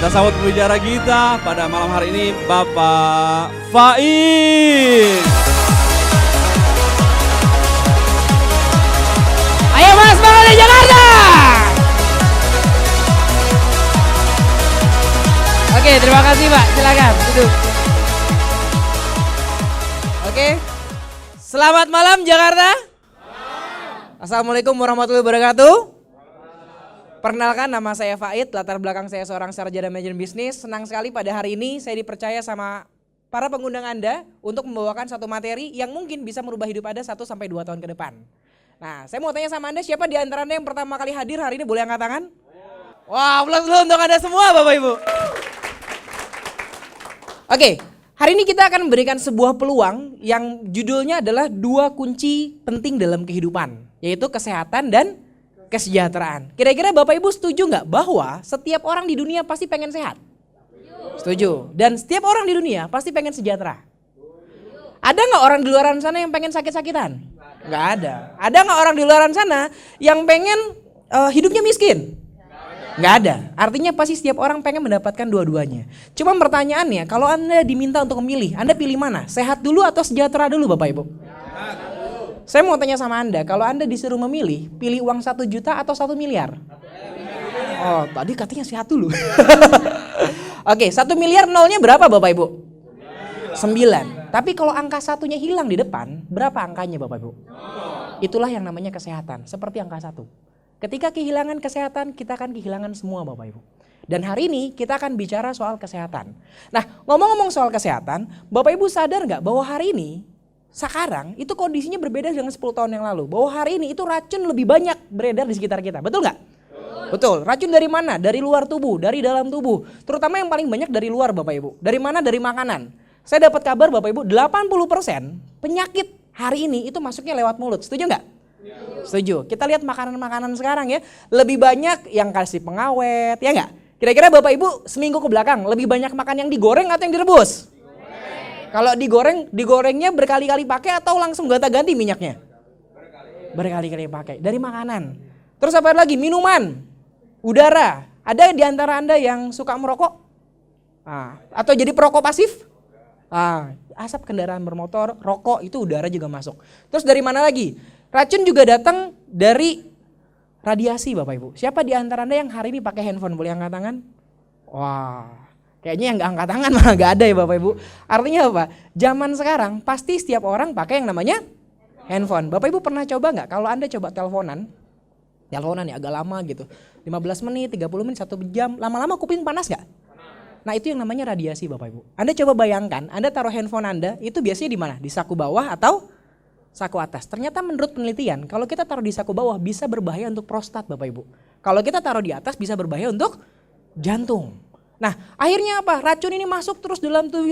Kita sambut pembicara kita pada malam hari ini, Bapak Faiz. Ayo Mas, semangat di Jakarta. Oke, terima kasih Pak, silakan duduk. Oke, selamat malam Jakarta. Assalamualaikum warahmatullahi wabarakatuh. Perkenalkan, nama saya Faid, latar belakang saya seorang sarjana manajemen bisnis. Senang sekali pada hari ini saya dipercaya sama para pengundang Anda untuk membawakan satu materi yang mungkin bisa merubah hidup Anda 1-2 tahun ke depan. Nah, saya mau tanya sama Anda, siapa di antara Anda yang pertama kali hadir hari ini, boleh angkat tangan? Wah, aplaus dulu untuk Anda semua Bapak Ibu. Oke, hari ini kita akan memberikan sebuah peluang yang judulnya adalah 2 kunci penting dalam kehidupan, yaitu kesehatan dan kesejahteraan. Kira-kira Bapak Ibu setuju nggak bahwa setiap orang di dunia pasti pengen sehat? Setuju. Dan setiap orang di dunia pasti pengen sejahtera. Ada nggak orang di luar sana yang pengen sakit-sakitan? Nggak ada. Ada nggak orang di luar sana yang pengen hidupnya miskin? Nggak ada. Artinya pasti setiap orang pengen mendapatkan dua-duanya. Cuma pertanyaannya, kalau Anda diminta untuk memilih, Anda pilih mana? Sehat dulu atau sejahtera dulu Bapak Ibu? Saya mau tanya sama Anda, kalau Anda disuruh memilih, pilih uang 1 juta atau 1 miliar? Oh, tadi katanya sehat dulu. Oke, 1 miliar nolnya berapa Bapak Ibu? 9. Tapi kalau angka satunya hilang di depan, berapa angkanya Bapak Ibu? Itulah yang namanya kesehatan, seperti angka 1. Ketika kehilangan kesehatan, kita akan kehilangan semua Bapak Ibu. Dan hari ini kita akan bicara soal kesehatan. Nah, ngomong-ngomong soal kesehatan, Bapak Ibu sadar nggak bahwa hari ini, sekarang itu kondisinya berbeda dengan 10 tahun yang lalu. Bahwa hari ini itu racun lebih banyak beredar di sekitar kita, betul nggak? Betul. Racun dari mana? Dari luar tubuh, dari dalam tubuh. Terutama yang paling banyak dari luar Bapak Ibu. Dari mana? Dari makanan. Saya dapat kabar Bapak Ibu, 80% penyakit hari ini itu masuknya lewat mulut. Setuju nggak? Setuju. Kita lihat makanan-makanan sekarang ya, lebih banyak yang kasih pengawet, ya nggak? Kira-kira Bapak Ibu seminggu ke belakang lebih banyak makan yang digoreng atau yang direbus? Kalau digorengnya berkali-kali pakai atau langsung gonta-ganti minyaknya? Berkali-kali pakai. Dari makanan. Terus apa lagi? Minuman, udara. Ada di antara Anda yang suka merokok? Atau jadi perokok pasif? Asap kendaraan bermotor, rokok itu udara juga masuk. Terus dari mana lagi? Racun juga datang dari radiasi Bapak Ibu. Siapa di antara Anda yang hari ini pakai handphone? Boleh angkat tangan? Wah. Kayaknya yang gak angkat tangan malah gak ada ya Bapak Ibu. Artinya apa? Zaman sekarang pasti setiap orang pakai yang namanya handphone. Bapak Ibu pernah coba gak? Kalau Anda coba teleponan ya agak lama gitu. 15 menit, 30 menit, 1 jam. Lama-lama kuping panas gak? Nah itu yang namanya radiasi Bapak Ibu. Anda coba bayangkan, Anda taruh handphone Anda itu biasanya di mana? Di saku bawah atau saku atas. Ternyata menurut penelitian kalau kita taruh di saku bawah bisa berbahaya untuk prostat Bapak Ibu. Kalau kita taruh di atas bisa berbahaya untuk jantung. Nah akhirnya apa? Racun ini masuk terus dalam tubuh,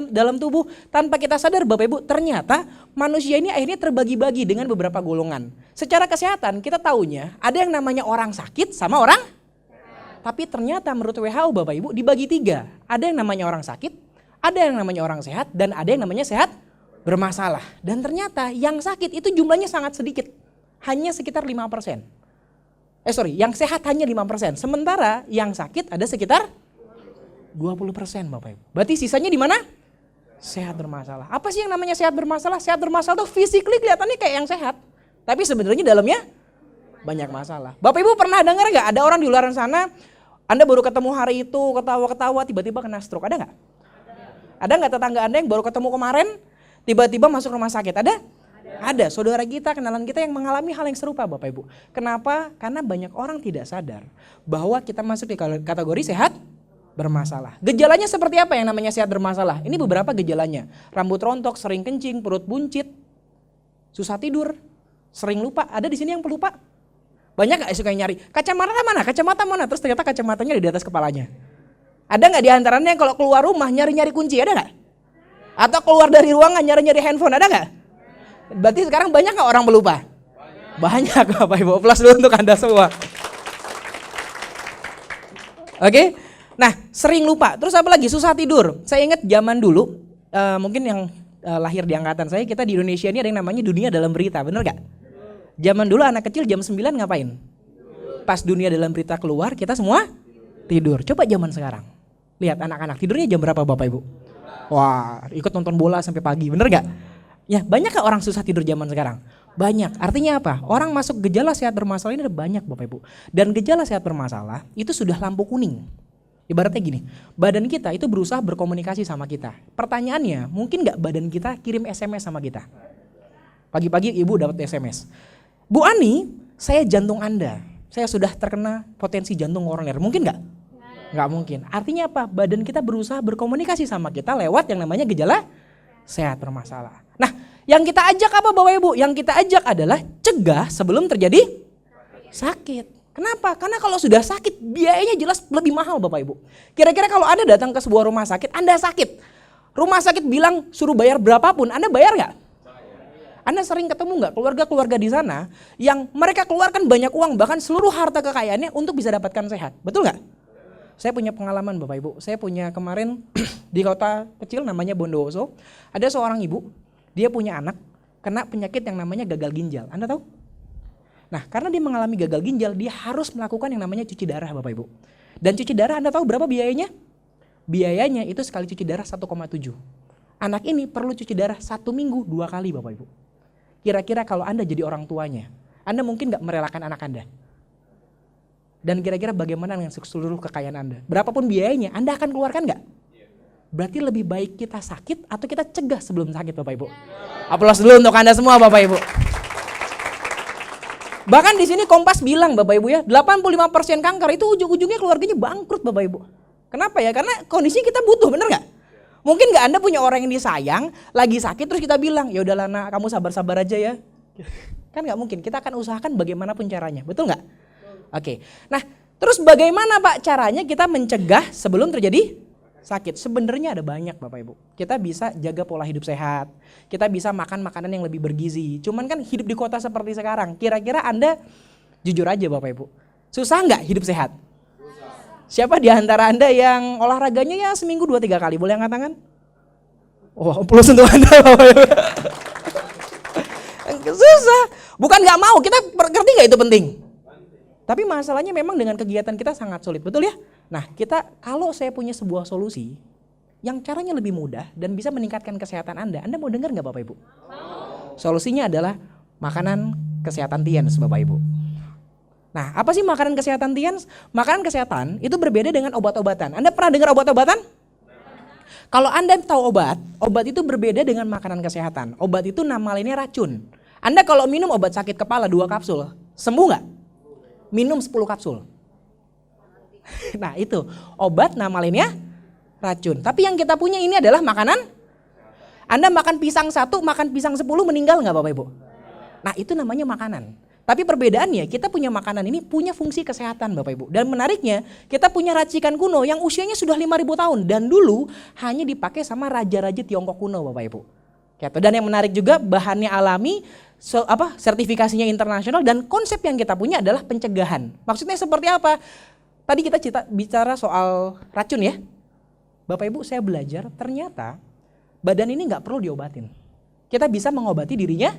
dalam tubuh tanpa kita sadar Bapak Ibu. Ternyata manusia ini akhirnya terbagi-bagi dengan beberapa golongan. Secara kesehatan kita taunya ada yang namanya orang sakit sama orang. Tapi ternyata menurut WHO Bapak Ibu dibagi 3. Ada yang namanya orang sakit, ada yang namanya orang sehat, dan ada yang namanya sehat bermasalah. Dan ternyata yang sakit itu jumlahnya sangat sedikit. Hanya sekitar 5%. Yang sehat hanya 5%. Sementara yang sakit ada sekitar 20% Bapak Ibu. Berarti sisanya di mana? Sehat bermasalah. Apa sih yang namanya sehat bermasalah? Sehat bermasalah tuh physically kelihatannya kayak yang sehat. Tapi sebenarnya dalamnya banyak masalah. Bapak Ibu pernah dengar gak ada orang di luar sana, Anda baru ketemu hari itu, ketawa-ketawa, tiba-tiba kena stroke, ada gak? Ada gak tetangga Anda yang baru ketemu kemarin, tiba-tiba masuk rumah sakit, ada? Ada, saudara kita, kenalan kita yang mengalami hal yang serupa Bapak Ibu. Kenapa? Karena banyak orang tidak sadar bahwa kita masuk di kategori sehat bermasalah. Gejalanya seperti apa yang namanya sehat bermasalah? Ini beberapa gejalanya. Rambut rontok, sering kencing, perut buncit, susah tidur, sering lupa. Ada di sini yang pelupa? Banyak gak suka yang nyari? Kacamata mana? Terus ternyata kacamatanya di atas kepalanya. Ada gak di antaranya yang kalau keluar rumah nyari-nyari kunci? Ada gak? Atau keluar dari ruangan nyari-nyari handphone? Ada gak? Berarti sekarang banyak gak orang pelupa? Banyak Bapak Ibu. Plus dulu untuk Anda semua. Oke. Nah sering lupa. Terus apa lagi? Susah tidur. Saya ingat zaman dulu, mungkin yang lahir di angkatan saya, kita di Indonesia ini ada yang namanya dunia dalam berita. Bener gak? Zaman dulu anak kecil jam 9 ngapain? Pas dunia dalam berita keluar kita semua Tidur. Coba zaman sekarang. Lihat anak-anak tidurnya jam berapa Bapak Ibu? Wah, ikut nonton bola sampai pagi, bener gak? Ya, banyak gak orang susah tidur zaman sekarang? Banyak. Artinya apa? Orang masuk gejala sehat bermasalah ini ada banyak Bapak Ibu. Dan gejala sehat bermasalah itu sudah lampu kuning. Ibaratnya gini, badan kita itu berusaha berkomunikasi sama kita. Pertanyaannya, mungkin gak badan kita kirim SMS sama kita? Pagi-pagi ibu dapat SMS. Bu Ani, saya jantung Anda. Saya sudah terkena potensi jantung koroner. Mungkin gak? Nggak mungkin. Artinya apa? Badan kita berusaha berkomunikasi sama kita lewat yang namanya gejala sehat bermasalah. Nah, yang kita ajak apa Bapak Ibu? Yang kita ajak adalah cegah sebelum terjadi sakit. Kenapa? Karena kalau sudah sakit biayanya jelas lebih mahal Bapak Ibu. Kira-kira kalau Anda datang ke sebuah rumah sakit, Anda sakit. Rumah sakit bilang suruh bayar berapapun, Anda bayar nggak? Anda sering ketemu nggak keluarga-keluarga di sana yang mereka keluarkan banyak uang, bahkan seluruh harta kekayaannya untuk bisa dapatkan sehat. Betul nggak? Saya punya pengalaman Bapak Ibu, saya punya kemarin di kota kecil namanya Bondowoso, ada seorang ibu, dia punya anak kena penyakit yang namanya gagal ginjal, Anda tahu? Nah karena dia mengalami gagal ginjal, dia harus melakukan yang namanya cuci darah Bapak Ibu. Dan cuci darah Anda tahu berapa biayanya? Biayanya itu sekali cuci darah 1,7. Anak ini perlu cuci darah 1 minggu 2 kali Bapak Ibu. Kira-kira kalau Anda jadi orang tuanya, Anda mungkin gak merelakan anak Anda? Dan kira-kira bagaimana dengan seluruh kekayaan Anda? Berapapun biayanya, Anda akan keluarkan nggak? Berarti lebih baik kita sakit atau kita cegah sebelum sakit Bapak Ibu? Aplaus dulu untuk Anda semua Bapak Ibu. Bahkan di sini Kompas bilang Bapak Ibu ya, 85% kanker itu ujung-ujungnya keluarganya bangkrut Bapak Ibu. Kenapa ya? Karena kondisinya kita butuh, bener nggak? Mungkin nggak Anda punya orang yang disayang, lagi sakit terus kita bilang, ya udahlah nak, kamu sabar-sabar aja ya. Kan nggak mungkin, kita akan usahakan bagaimanapun caranya, betul nggak? Oke, nah terus bagaimana Pak caranya kita mencegah sebelum terjadi sakit? Sebenarnya ada banyak Bapak Ibu. Kita bisa jaga pola hidup sehat, kita bisa makan makanan yang lebih bergizi. Cuman kan hidup di kota seperti sekarang, kira-kira Anda jujur aja Bapak Ibu, susah nggak hidup sehat? Siapa di antara Anda yang olahraganya ya seminggu 2-3 kali? Boleh angkat tangan? Wah, plus untuk Anda Bapak Ibu. Susah, bukan nggak mau, kita ngerti nggak itu penting? Tapi masalahnya memang dengan kegiatan kita sangat sulit, betul ya? Nah kita kalau saya punya sebuah solusi yang caranya lebih mudah dan bisa meningkatkan kesehatan Anda mau dengar nggak Bapak Ibu? Solusinya adalah makanan kesehatan Tiens Bapak Ibu. Nah apa sih makanan kesehatan Tiens? Makanan kesehatan itu berbeda dengan obat-obatan. Anda pernah dengar obat-obatan? Kalau Anda tahu obat itu berbeda dengan makanan kesehatan. Obat itu nama lainnya racun. Anda kalau minum obat sakit kepala 2 kapsul, sembuh nggak? Minum 10 kapsul. Nah itu obat nama lainnya racun. Tapi yang kita punya ini adalah makanan. Anda makan pisang 1, makan pisang 10 meninggal nggak Bapak Ibu? Nah itu namanya makanan. Tapi perbedaannya kita punya makanan ini punya fungsi kesehatan Bapak Ibu. Dan menariknya kita punya racikan kuno yang usianya sudah 5.000 tahun. Dan dulu hanya dipakai sama raja-raja Tiongkok kuno Bapak Ibu. Dan yang menarik juga bahannya alami, sertifikasinya internasional, dan konsep yang kita punya adalah pencegahan. Maksudnya seperti apa? Tadi kita bicara soal racun ya. Bapak Ibu saya belajar ternyata badan ini nggak perlu diobatin. Kita bisa mengobati dirinya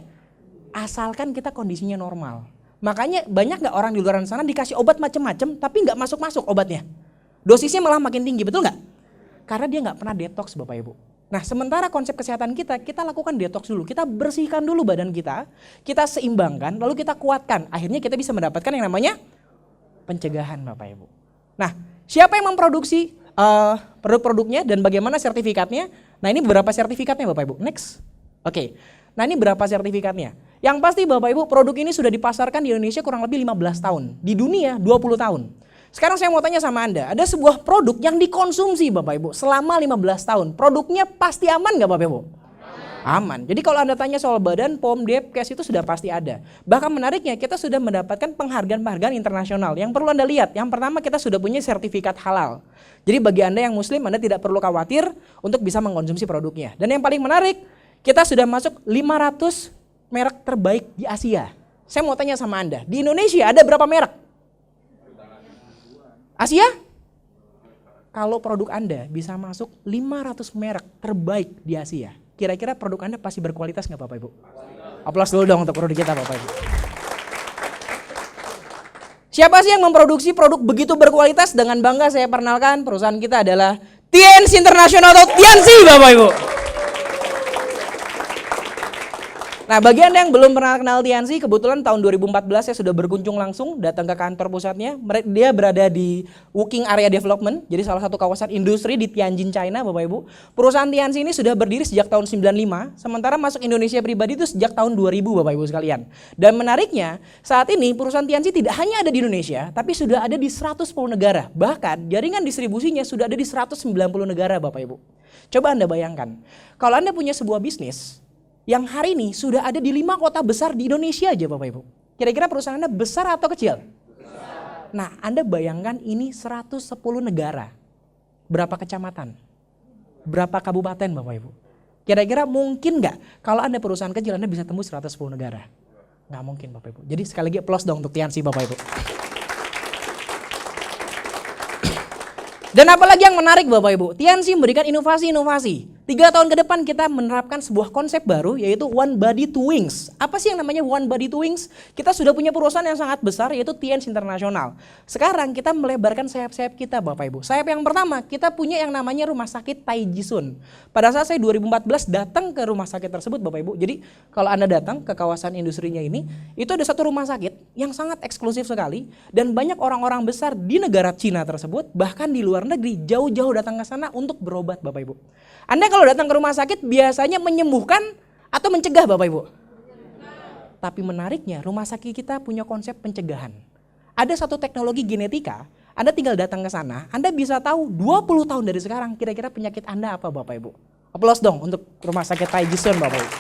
asalkan kita kondisinya normal. Makanya banyak nggak orang di luar sana dikasih obat macam-macam tapi nggak masuk-masuk obatnya. Dosisnya malah makin tinggi, betul nggak? Karena dia nggak pernah detox Bapak Ibu. Nah sementara konsep kesehatan kita lakukan detox dulu, kita bersihkan dulu badan kita seimbangkan, lalu kita kuatkan. Akhirnya kita bisa mendapatkan yang namanya pencegahan Bapak Ibu. Nah siapa yang memproduksi produk-produknya dan bagaimana sertifikatnya? Nah ini beberapa sertifikatnya Bapak Ibu, next. Oke, nah ini berapa sertifikatnya? Yang pasti Bapak Ibu produk ini sudah dipasarkan di Indonesia kurang lebih 15 tahun, di dunia 20 tahun. Sekarang saya mau tanya sama Anda, ada sebuah produk yang dikonsumsi Bapak Ibu selama 15 tahun. Produknya pasti aman nggak Bapak Ibu? Aman. Jadi kalau Anda tanya soal Badan POM, Depkes itu sudah pasti ada. Bahkan menariknya kita sudah mendapatkan penghargaan-penghargaan internasional. Yang perlu Anda lihat, yang pertama kita sudah punya sertifikat halal. Jadi bagi Anda yang muslim, Anda tidak perlu khawatir untuk bisa mengkonsumsi produknya. Dan yang paling menarik, kita sudah masuk 500 merek terbaik di Asia. Saya mau tanya sama Anda, di Indonesia ada berapa merek? Asia? Kalau produk Anda bisa masuk 500 merek terbaik di Asia, kira-kira produk Anda pasti berkualitas nggak Bapak Ibu? Aplaus dulu dong untuk produk kita Bapak Ibu. Siapa sih yang memproduksi produk begitu berkualitas? Dengan bangga saya perkenalkan perusahaan kita adalah Tienz International atau Tianzi, Bapak Ibu. Nah, bagi Anda yang belum pernah kenal Tianzi, kebetulan tahun 2014 saya sudah berkunjung langsung datang ke kantor pusatnya. Dia berada di Wuking Area Development, jadi salah satu kawasan industri di Tianjin, China, Bapak Ibu. Perusahaan Tianzi ini sudah berdiri sejak tahun 95, sementara masuk Indonesia pribadi itu sejak tahun 2000, Bapak Ibu sekalian. Dan menariknya, saat ini perusahaan Tianzi tidak hanya ada di Indonesia, tapi sudah ada di 110 negara. Bahkan jaringan distribusinya sudah ada di 190 negara, Bapak Ibu. Coba Anda bayangkan, kalau Anda punya sebuah bisnis yang hari ini sudah ada di 5 kota besar di Indonesia aja, Bapak Ibu. Kira-kira perusahaan Anda besar atau kecil? Besar. Nah, Anda bayangkan ini 110 negara. Berapa kecamatan? Berapa kabupaten, Bapak Ibu? Kira-kira mungkin nggak kalau Anda perusahaan kecil Anda bisa tembus 110 negara? Nggak mungkin, Bapak Ibu. Jadi sekali lagi applause dong untuk Tianzi, Bapak Ibu. Dan apalagi yang menarik, Bapak Ibu, Tianzi memberikan inovasi-inovasi. 3 tahun ke depan kita menerapkan sebuah konsep baru yaitu One Body Two Wings. Apa sih yang namanya One Body Two Wings? Kita sudah punya perusahaan yang sangat besar yaitu Tienz International. Sekarang kita melebarkan sayap-sayap kita, Bapak Ibu. Sayap yang pertama, kita punya yang namanya Rumah Sakit Taijisun. Pada saat saya 2014 datang ke rumah sakit tersebut, Bapak Ibu. Jadi kalau Anda datang ke kawasan industrinya ini, itu ada satu rumah sakit yang sangat eksklusif sekali dan banyak orang-orang besar di negara Cina tersebut, bahkan di luar negeri jauh-jauh datang ke sana untuk berobat, Bapak Ibu. Anda kalau datang ke rumah sakit biasanya menyembuhkan atau mencegah, Bapak Ibu? Tapi menariknya rumah sakit kita punya konsep pencegahan. Ada satu teknologi genetika, Anda tinggal datang ke sana, Anda bisa tahu 20 tahun dari sekarang kira-kira penyakit Anda apa, Bapak Ibu. Aplaus dong untuk rumah sakit Taijisun, Bapak Ibu.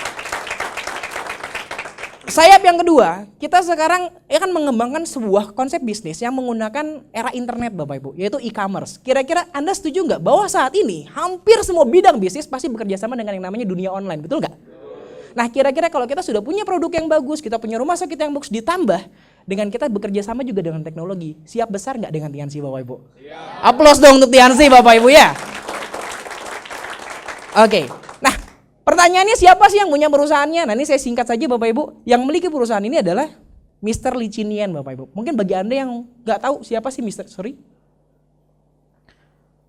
Sayap yang kedua, kita sekarang akan mengembangkan sebuah konsep bisnis yang menggunakan era internet, Bapak Ibu, yaitu e-commerce. Kira-kira Anda setuju nggak bahwa saat ini hampir semua bidang bisnis pasti bekerja sama dengan yang namanya dunia online, betul nggak? Nah, kira-kira kalau kita sudah punya produk yang bagus, kita punya rumah sakit yang bagus, ditambah dengan kita bekerja sama juga dengan teknologi, siap besar nggak dengan Tianzi, Bapak Ibu? Siap. Aplaus dong untuk Tianzi, Bapak Ibu ya. Oke. Pertanyaannya siapa sih yang punya perusahaannya? Nah, ini saya singkat saja, Bapak Ibu. Yang memiliki perusahaan ini adalah Mr. Li Chinian, Bapak Ibu. Mungkin bagi Anda yang nggak tahu siapa sih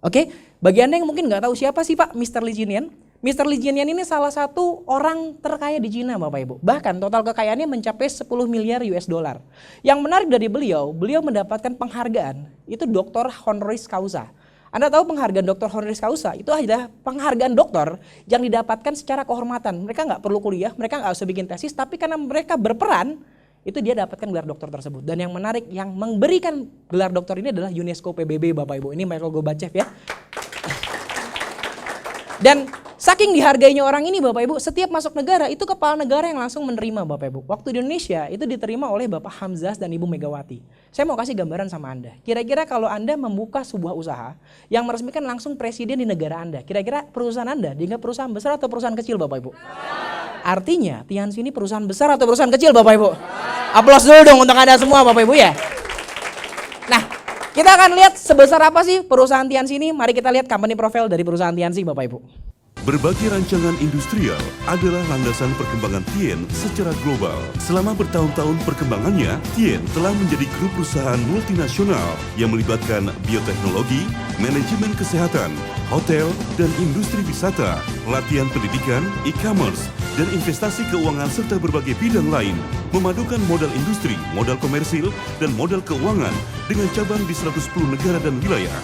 Oke, bagi Anda yang mungkin nggak tahu siapa sih Pak Mr. Li Chinian. Mr. Li Chinian ini salah satu orang terkaya di Cina, Bapak Ibu. Bahkan total kekayaannya mencapai 10 miliar US dollar. Yang menarik dari beliau mendapatkan penghargaan, itu Doktor Honoris Causa. Anda tahu penghargaan Doktor Honoris Causa itu adalah penghargaan dokter yang didapatkan secara kehormatan. Mereka nggak perlu kuliah, mereka nggak usah bikin tesis, tapi karena mereka berperan, itu dia dapatkan gelar dokter tersebut. Dan yang menarik, yang memberikan gelar dokter ini adalah UNESCO PBB, Bapak Ibu. Ini Michael Gorbachev ya. Dan saking dihargainya orang ini, Bapak Ibu, setiap masuk negara itu kepala negara yang langsung menerima, Bapak Ibu. Waktu di Indonesia itu diterima oleh Bapak Hamzah dan Ibu Megawati. Saya mau kasih gambaran sama Anda. Kira-kira kalau Anda membuka sebuah usaha yang meresmikan langsung presiden di negara Anda, kira-kira perusahaan Anda dianggap perusahaan besar atau perusahaan kecil, Bapak Ibu? Artinya Tianzi ini perusahaan besar atau perusahaan kecil, Bapak Ibu? Aplaus dulu dong untuk Anda semua, Bapak Ibu ya. Nah, kita akan lihat sebesar apa sih perusahaan Tianzi ini. Mari kita lihat company profile dari perusahaan Tianzi, Bapak Ibu. Berbagai rancangan industrial adalah landasan perkembangan Tienz secara global. Selama bertahun-tahun perkembangannya, Tienz telah menjadi grup perusahaan multinasional yang melibatkan bioteknologi, manajemen kesehatan, hotel dan industri wisata, pelatihan pendidikan, e-commerce, dan investasi keuangan serta berbagai bidang lain, memadukan modal industri, modal komersil, dan modal keuangan dengan cabang di 110 negara dan wilayah.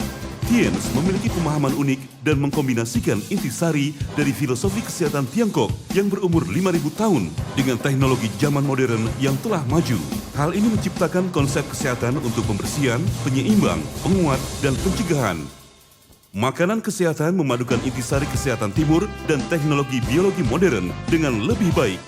Tienz memiliki pemahaman unik dan mengkombinasikan intisari dari filosofi kesehatan Tiongkok yang berumur 5.000 tahun dengan teknologi zaman modern yang telah maju. Hal ini menciptakan konsep kesehatan untuk pembersihan, penyeimbang, penguat, dan pencegahan. Makanan kesehatan memadukan intisari kesehatan timur dan teknologi biologi modern dengan lebih baik.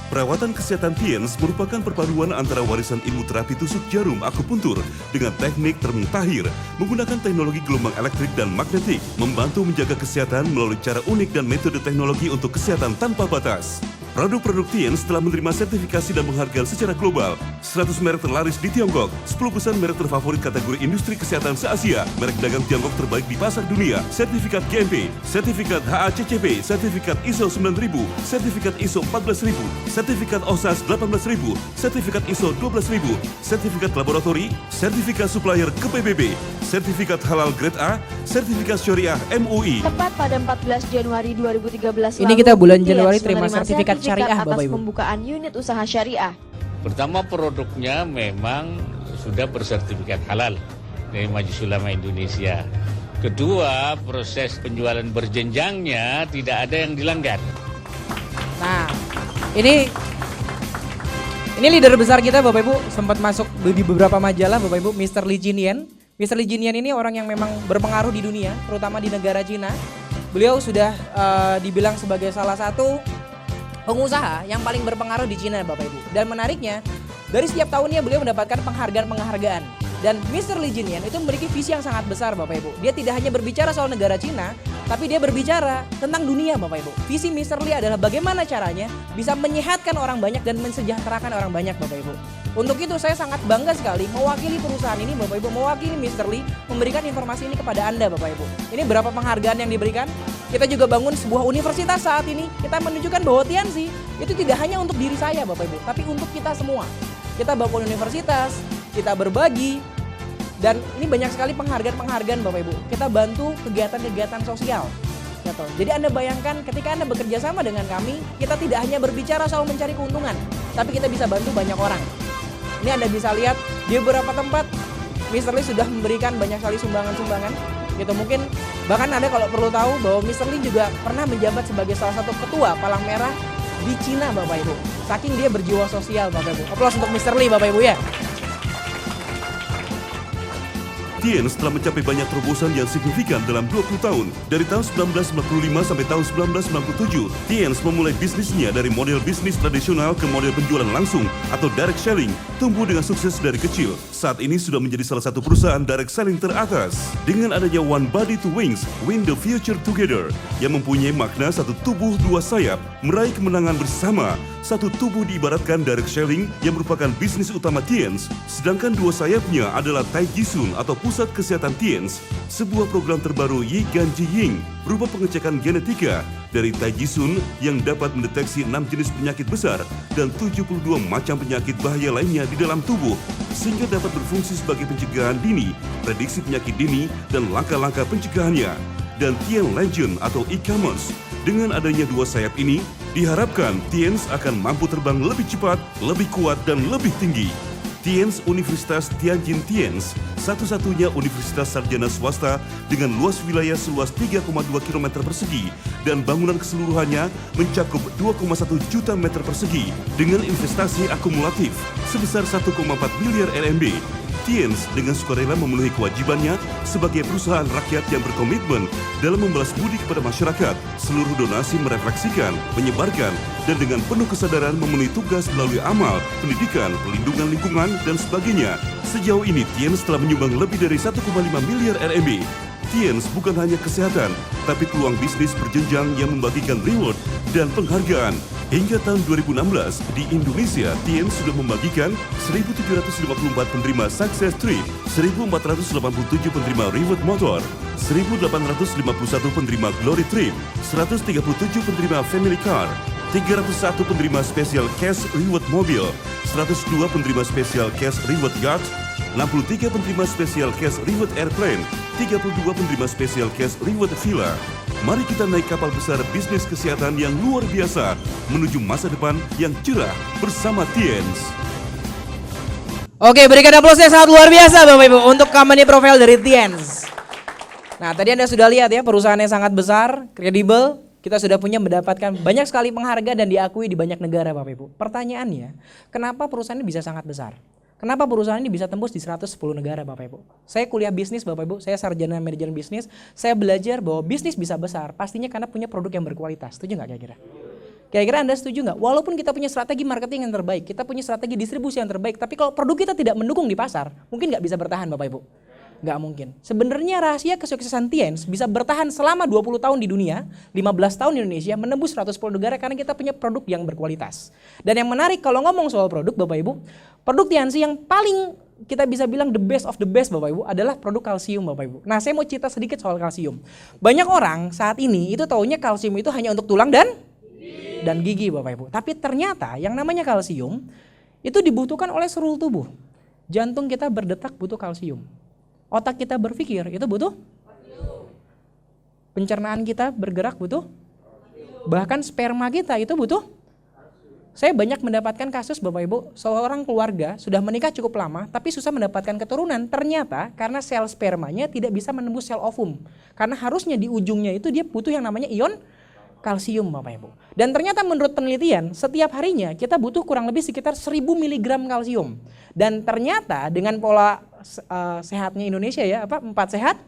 Perawatan kesehatan Tienz merupakan perpaduan antara warisan ilmu terapi tusuk jarum akupuntur dengan teknik termutahir menggunakan teknologi gelombang elektrik dan magnetik, membantu menjaga kesehatan melalui cara unik dan metode teknologi untuk kesehatan tanpa batas. Produk-produk Tienz telah menerima sertifikasi dan penghargaan secara global. 100 merek terlaris di Tiongkok, 10 perusahaan merek terfavorit kategori industri kesehatan se-Asia, merek dagang Tiongkok terbaik di pasar dunia, sertifikat GMP, sertifikat HACCP, sertifikat ISO 9000, sertifikat ISO 14000, sertifikat OSAS 18.000, sertifikat ISO 12.000, sertifikat laboratori, sertifikat supplier ke PBB, sertifikat halal grade A, sertifikat syariah MUI. Tepat pada 14 Januari 2013 Ini kita bulan TIENS Januari terima menerima sertifikat syariah, atas Bapak Ibu. pembukaan unit usaha syariah. Pertama, produknya memang sudah bersertifikat halal dari Majelis Ulama Indonesia. Kedua, proses penjualan berjenjangnya tidak ada yang dilanggar. Nah, ini leader besar kita Bapak Ibu, sempat masuk di beberapa majalah Bapak Ibu, Mr. Li Jinian. Mr. Li Jinian ini orang yang memang berpengaruh di dunia, terutama di negara Cina. Beliau sudah dibilang sebagai salah satu pengusaha yang paling berpengaruh di Cina Bapak Ibu. Dan menariknya, dari setiap tahunnya beliau mendapatkan penghargaan-penghargaan. Dan Mr. Li Jinian itu memiliki visi yang sangat besar Bapak Ibu. Dia tidak hanya berbicara soal negara Cina, tapi dia berbicara tentang dunia Bapak Ibu. Visi Mr. Li adalah bagaimana caranya bisa menyehatkan orang banyak dan mensejahterakan orang banyak Bapak Ibu. Untuk itu saya sangat bangga sekali mewakili perusahaan ini Bapak Ibu, mewakili Mr. Li memberikan informasi ini kepada Anda Bapak Ibu. Ini berapa penghargaan yang diberikan? Kita juga bangun sebuah universitas saat ini. Kita menunjukkan bahwa Tiansi itu tidak hanya untuk diri saya Bapak Ibu, tapi untuk kita semua. Kita bangun universitas, kita berbagi, dan ini banyak sekali penghargaan-penghargaan Bapak Ibu. Kita bantu kegiatan-kegiatan sosial. Gitu. Jadi Anda bayangkan ketika Anda bekerja sama dengan kami, kita tidak hanya berbicara soal mencari keuntungan, tapi kita bisa bantu banyak orang. Ini Anda bisa lihat di beberapa tempat, Mr. Li sudah memberikan banyak sekali sumbangan-sumbangan. Gitu mungkin bahkan Anda kalau perlu tahu bahwa Mr. Li juga pernah menjabat sebagai salah satu ketua Palang Merah di Cina Bapak Ibu. Saking dia berjiwa sosial Bapak Ibu. Aplaus untuk Mr. Li Bapak Ibu ya. Tienz telah mencapai banyak terobosan yang signifikan dalam 20 tahun. Dari tahun 1995 sampai tahun 1997, Tienz memulai bisnisnya dari model bisnis tradisional ke model penjualan langsung atau direct selling, tumbuh dengan sukses dari kecil. Saat ini sudah menjadi salah satu perusahaan direct selling teratas. Dengan adanya One Body Two Wings, Win the Future Together, yang mempunyai makna satu tubuh dua sayap, meraih kemenangan bersama. Satu tubuh diibaratkan direct selling yang merupakan bisnis utama Tienz, sedangkan dua sayapnya adalah Taijisun atau Pusat Kesehatan Tienz, sebuah program terbaru Yi Ganji Ying berupa pengecekan genetika dari Taijisun yang dapat mendeteksi 6 jenis penyakit besar dan 72 macam penyakit bahaya lainnya di dalam tubuh, sehingga dapat berfungsi sebagai pencegahan dini, prediksi penyakit dini, dan langkah-langkah pencegahannya. Dan Tien Legend atau e-commerce, dengan adanya dua sayap ini, diharapkan Tienz akan mampu terbang lebih cepat, lebih kuat, dan lebih tinggi. Tienz Universitas Tianjin Tienz, satu-satunya universitas sarjana swasta dengan luas wilayah seluas 3,2 km persegi dan bangunan keseluruhannya mencakup 2,1 juta meter persegi dengan investasi akumulatif sebesar 1,4 miliar RMB. Tienz dengan sukarela memenuhi kewajibannya sebagai perusahaan rakyat yang berkomitmen dalam membalas budi kepada masyarakat. Seluruh donasi merefleksikan, menyebarkan, dan dengan penuh kesadaran memenuhi tugas melalui amal, pendidikan, pelindungan lingkungan, dan sebagainya. Sejauh ini Tienz telah menyumbang lebih dari 1,5 miliar RMB. Tienz bukan hanya kesehatan, tapi peluang bisnis berjenjang yang membagikan reward dan penghargaan. Hingga tahun 2016, di Indonesia, Tienz sudah membagikan 1.754 penerima Success Trip, 1.487 penerima Reward Motor, 1.851 penerima Glory Trip, 137 penerima Family Car, 301 penerima Special Cash Reward Mobil, 102 penerima Special Cash Reward Yacht, 63 penerima Special Cash Reward Airplane, 32 penerima Special Cash Reward Villa. Mari kita naik kapal besar bisnis kesehatan yang luar biasa menuju masa depan yang cerah bersama Tienz. Oke, berikan aplaus yang sangat luar biasa Bapak Ibu untuk company profile dari Tienz. Nah, tadi Anda sudah lihat ya, perusahaan yang sangat besar, kredibel. Kita sudah punya mendapatkan banyak sekali penghargaan dan diakui di banyak negara Bapak Ibu. Pertanyaannya, kenapa perusahaan ini bisa sangat besar? Kenapa perusahaan ini bisa tembus di 110 negara Bapak Ibu? Saya kuliah bisnis Bapak Ibu, saya sarjana manajemen bisnis. Saya belajar bahwa bisnis bisa besar pastinya karena punya produk yang berkualitas. Setuju nggak kira-kira? Kira-kira Anda setuju nggak? Walaupun kita punya strategi marketing yang terbaik, kita punya strategi distribusi yang terbaik, tapi kalau produk kita tidak mendukung di pasar, mungkin nggak bisa bertahan Bapak Ibu. Nggak mungkin. Sebenarnya rahasia kesuksesan Tienz bisa bertahan selama 20 tahun di dunia, 15 tahun di Indonesia, menembus 110 negara karena kita punya produk yang berkualitas. Dan yang menarik kalau ngomong soal produk Bapak Ibu, produk Tienz yang paling kita bisa bilang the best of the best Bapak Ibu adalah produk kalsium Bapak Ibu. Nah, saya mau cerita sedikit soal kalsium. Banyak orang saat ini itu taunya kalsium itu hanya untuk tulang dan dan gigi Bapak Ibu. Tapi ternyata yang namanya kalsium itu dibutuhkan oleh seluruh tubuh. Jantung kita berdetak butuh kalsium. Otak kita berpikir itu butuh. Pencernaan kita bergerak butuh. Bahkan sperma kita itu butuh. Saya banyak mendapatkan kasus Bapak Ibu, seorang keluarga sudah menikah cukup lama tapi susah mendapatkan keturunan. Ternyata karena sel spermanya tidak bisa menembus sel ovum. Karena harusnya di ujungnya itu dia butuh yang namanya ion kalsium Bapak Ibu. Dan ternyata menurut penelitian setiap harinya kita butuh kurang lebih sekitar 1000 mg kalsium. Dan ternyata dengan pola sehatnya Indonesia ya, 4 sehat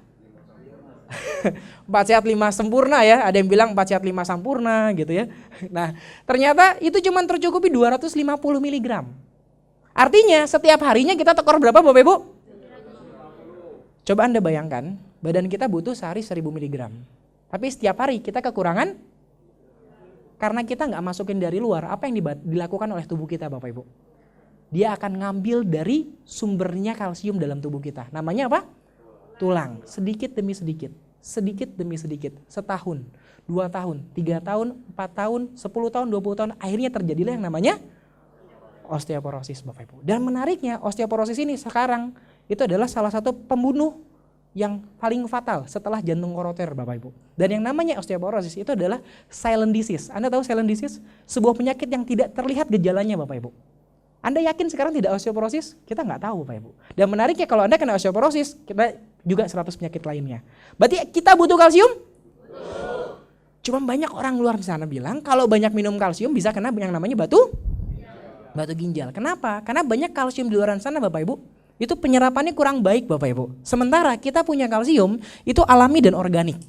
4 sehat 5 sempurna ya, ada yang bilang 4 sehat 5 sempurna gitu ya. Nah ternyata itu cuma tercukupi 250 mg. Artinya setiap harinya kita tekor berapa Bapak Ibu? Coba Anda bayangkan, badan kita butuh sehari 1000 mg. Tapi setiap hari kita kekurangan karena kita nggak masukin dari luar. Apa yang dilakukan oleh tubuh kita Bapak Ibu? Dia akan ngambil dari sumbernya kalsium dalam tubuh kita. Namanya apa? Tulang, sedikit demi sedikit, sedikit demi sedikit, setahun, 2 tahun, 3 tahun, 4 tahun, 10 tahun, 20 tahun, akhirnya terjadilah yang namanya osteoporosis Bapak Ibu. Dan menariknya osteoporosis ini sekarang itu adalah salah satu pembunuh yang paling fatal setelah jantung koroner Bapak Ibu. Dan yang namanya osteoporosis itu adalah silent disease. Anda tahu silent disease? Sebuah penyakit yang tidak terlihat gejalanya Bapak Ibu. Anda yakin sekarang tidak osteoporosis? Kita nggak tahu Bapak Ibu. Dan menariknya kalau Anda kena osteoporosis, kita juga 100 penyakit lainnya. Berarti kita butuh kalsium? Cuma banyak orang luar sana bilang kalau banyak minum kalsium bisa kena yang namanya batu ginjal. Kenapa? Karena banyak kalsium di luar sana Bapak Ibu. Itu penyerapannya kurang baik Bapak Ibu. Sementara kita punya kalsium itu alami dan organik.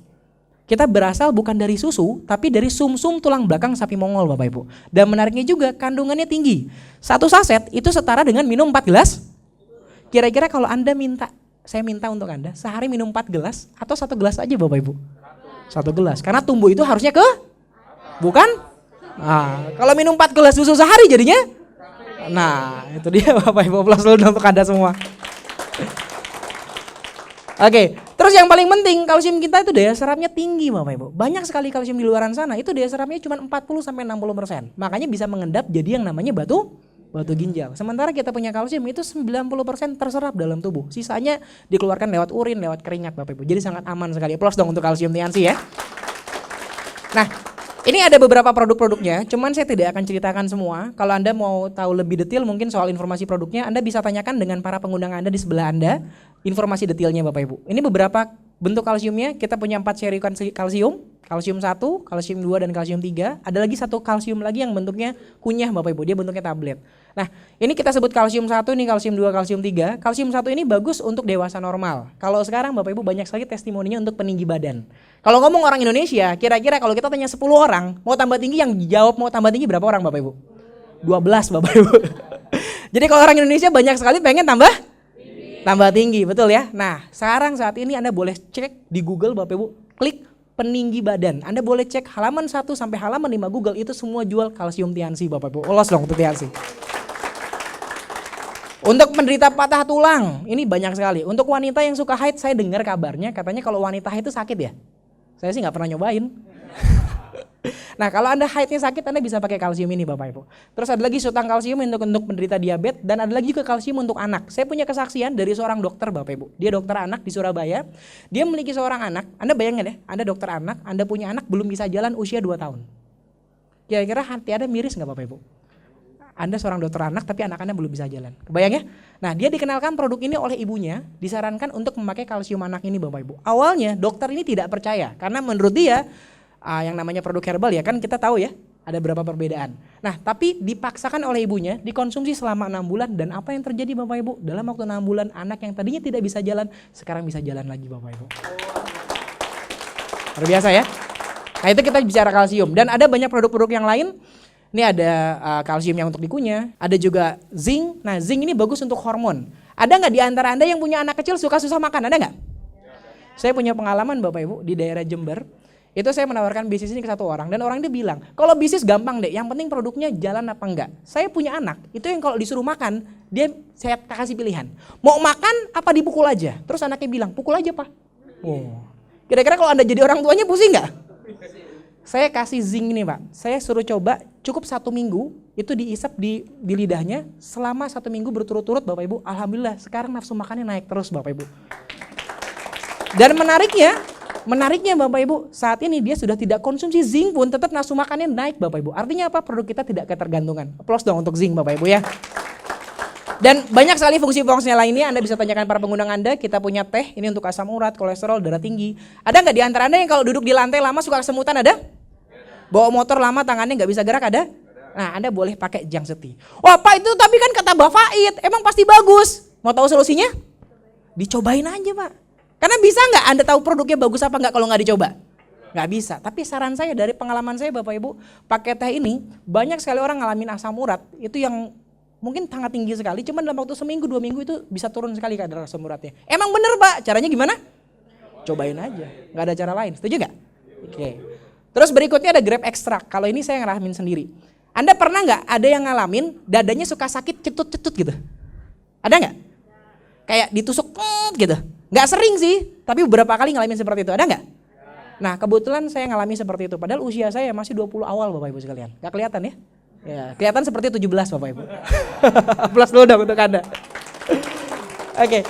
Kita berasal bukan dari susu, tapi dari sumsum tulang belakang sapi Mongol Bapak Ibu. Dan menariknya juga kandungannya tinggi. 1 saset itu setara dengan minum 4 gelas. Kira-kira kalau Anda saya minta untuk Anda sehari minum 4 gelas atau 1 gelas aja Bapak Ibu? 1 gelas. Karena tumbuh itu harusnya bukan? Nah, kalau minum 4 gelas susu sehari jadinya? Nah, itu dia Bapak Ibu, plus dulu untuk Anda semua. Oke, terus yang paling penting kalsium kita itu daya serapnya tinggi Bapak Ibu. Banyak sekali kalsium di luaran sana itu daya serapnya cuma 40-60%. Makanya bisa mengendap jadi yang namanya batu ginjal. Sementara kita punya kalsium itu 90% terserap dalam tubuh. Sisanya dikeluarkan lewat urin, lewat keringat Bapak Ibu. Jadi sangat aman sekali. Plus dong untuk kalsium Tiansi ya. Nah, ini ada beberapa produk-produknya, cuman saya tidak akan ceritakan semua. Kalau Anda mau tahu lebih detail mungkin soal informasi produknya, Anda bisa tanyakan dengan para pengundang Anda di sebelah Anda, informasi detailnya Bapak Ibu. Ini beberapa bentuk kalsiumnya, kita punya 4 seri kalsium, kalsium 1, kalsium 2, dan kalsium 3. Ada lagi satu kalsium lagi yang bentuknya kunyah Bapak Ibu, dia bentuknya tablet. Nah ini kita sebut kalsium 1, ini kalsium 2, kalsium 3. Kalsium 1 ini bagus untuk dewasa normal. Kalau sekarang Bapak Ibu banyak sekali testimoninya untuk peninggi badan. Kalau ngomong orang Indonesia, kira-kira kalau kita tanya 10 orang, mau tambah tinggi, yang jawab mau tambah tinggi berapa orang Bapak Ibu? 12 Bapak Ibu. Jadi kalau orang Indonesia banyak sekali pengen tambah tinggi, betul ya? Nah sekarang saat ini Anda boleh cek di Google Bapak Ibu, klik peninggi badan. Anda boleh cek halaman 1 sampai halaman 5 Google, itu semua jual kalsium Tiansi Bapak Ibu. Ulas dong untuk Tiansi. Untuk penderita patah tulang, ini banyak sekali. Untuk wanita yang suka haid, saya dengar kabarnya katanya kalau wanita haid itu sakit ya. Saya sih nggak pernah nyobain. Nah kalau Anda haidnya sakit, Anda bisa pakai kalsium ini Bapak Ibu. Terus ada lagi sultan kalsium untuk penderita diabetes, dan ada lagi juga kalsium untuk anak. Saya punya kesaksian dari seorang dokter Bapak Ibu. Dia dokter anak di Surabaya. Dia memiliki seorang anak. Anda bayangin ya, Anda dokter anak, Anda punya anak belum bisa jalan usia 2 tahun. Kira-kira hati Anda miris nggak Bapak Ibu? Anda seorang dokter anak tapi anak Anda belum bisa jalan. Kebayang ya? Nah dia dikenalkan produk ini oleh ibunya, disarankan untuk memakai kalsium anak ini Bapak Ibu. Awalnya dokter ini tidak percaya karena menurut dia yang namanya produk herbal ya kan kita tahu ya ada berapa perbedaan. Nah tapi dipaksakan oleh ibunya, dikonsumsi selama 6 bulan dan apa yang terjadi Bapak Ibu? Dalam waktu 6 bulan anak yang tadinya tidak bisa jalan sekarang bisa jalan lagi Bapak Ibu. Luar biasa ya. Nah itu kita bicara kalsium dan ada banyak produk-produk yang lain. Ini ada kalsium yang untuk dikunyah, ada juga zinc. Nah zinc ini bagus untuk hormon. Ada nggak di antara Anda yang punya anak kecil suka susah makan? Ada nggak? Saya punya pengalaman Bapak Ibu di daerah Jember. Itu saya menawarkan bisnis ini ke satu orang dan orang itu bilang, kalau bisnis gampang deh, yang penting produknya jalan apa enggak. Saya punya anak, itu yang kalau disuruh makan, saya kasih pilihan. Mau makan apa dipukul aja? Terus anaknya bilang, pukul aja Pak. Oh. Kira-kira kalau Anda jadi orang tuanya pusing nggak? Saya kasih zinc ini Pak, saya suruh coba cukup 1 minggu, itu diisap di lidahnya, selama 1 minggu berturut-turut Bapak Ibu, alhamdulillah sekarang nafsu makannya naik terus Bapak Ibu. Dan menariknya Bapak Ibu, saat ini dia sudah tidak konsumsi zinc pun tetap nafsu makannya naik Bapak Ibu. Artinya apa? Produk kita tidak ketergantungan. Aplaus dong untuk zinc Bapak Ibu ya. Dan banyak sekali fungsi-fungsi lainnya, Anda bisa tanyakan para pengguna Anda. Kita punya teh, ini untuk asam urat, kolesterol, darah tinggi. Ada nggak di antara Anda yang kalau duduk di lantai lama suka kesemutan, ada? Bawa motor lama tangannya nggak bisa gerak, ada? Nah, Anda boleh pakai Jang Seti. Wah Pak, itu tapi kan kata Mbak Faid, emang pasti bagus. Mau tahu solusinya? Dicobain aja Pak. Karena bisa nggak Anda tahu produknya bagus apa nggak kalau nggak dicoba? Nggak bisa. Tapi saran saya dari pengalaman saya Bapak Ibu, pakai teh ini banyak sekali orang ngalamin asam urat itu yang mungkin sangat tinggi sekali, cuman dalam waktu seminggu 2 minggu itu bisa turun sekali kadar asam uratnya. Emang bener Pak, caranya gimana? Cobain aja, nggak ada cara lain, setuju nggak? Oke. Terus berikutnya ada grape extract, kalau ini saya ngalamin sendiri. Anda pernah nggak ada yang ngalamin dadanya suka sakit cetut-cetut gitu? Ada nggak? Kayak ditusuk gitu? Nggak sering sih, tapi beberapa kali ngalamin seperti itu, ada nggak? Nah kebetulan saya ngalami seperti itu, padahal usia saya masih 20 awal Bapak Ibu sekalian, nggak kelihatan ya? Ya, kelihatan seperti 17 Bapak Ibu. Plus dulu dong untuk Anda. Oke.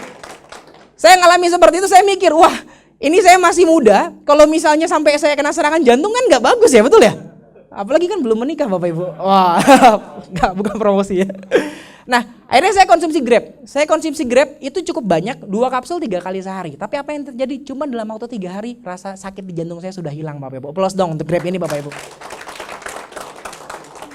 Saya ngalami seperti itu, saya mikir, wah ini saya masih muda, kalau misalnya sampai saya kena serangan jantung kan nggak bagus ya, betul ya? Apalagi kan belum menikah Bapak Ibu. Wah, bukan promosi ya. Nah, akhirnya saya konsumsi Grab. Saya konsumsi Grab itu cukup banyak, 2 kapsul 3 kali sehari. Tapi apa yang terjadi? Cuma dalam waktu 3 hari rasa sakit di jantung saya sudah hilang Bapak Ibu. Plus dong untuk Grab ini Bapak Ibu.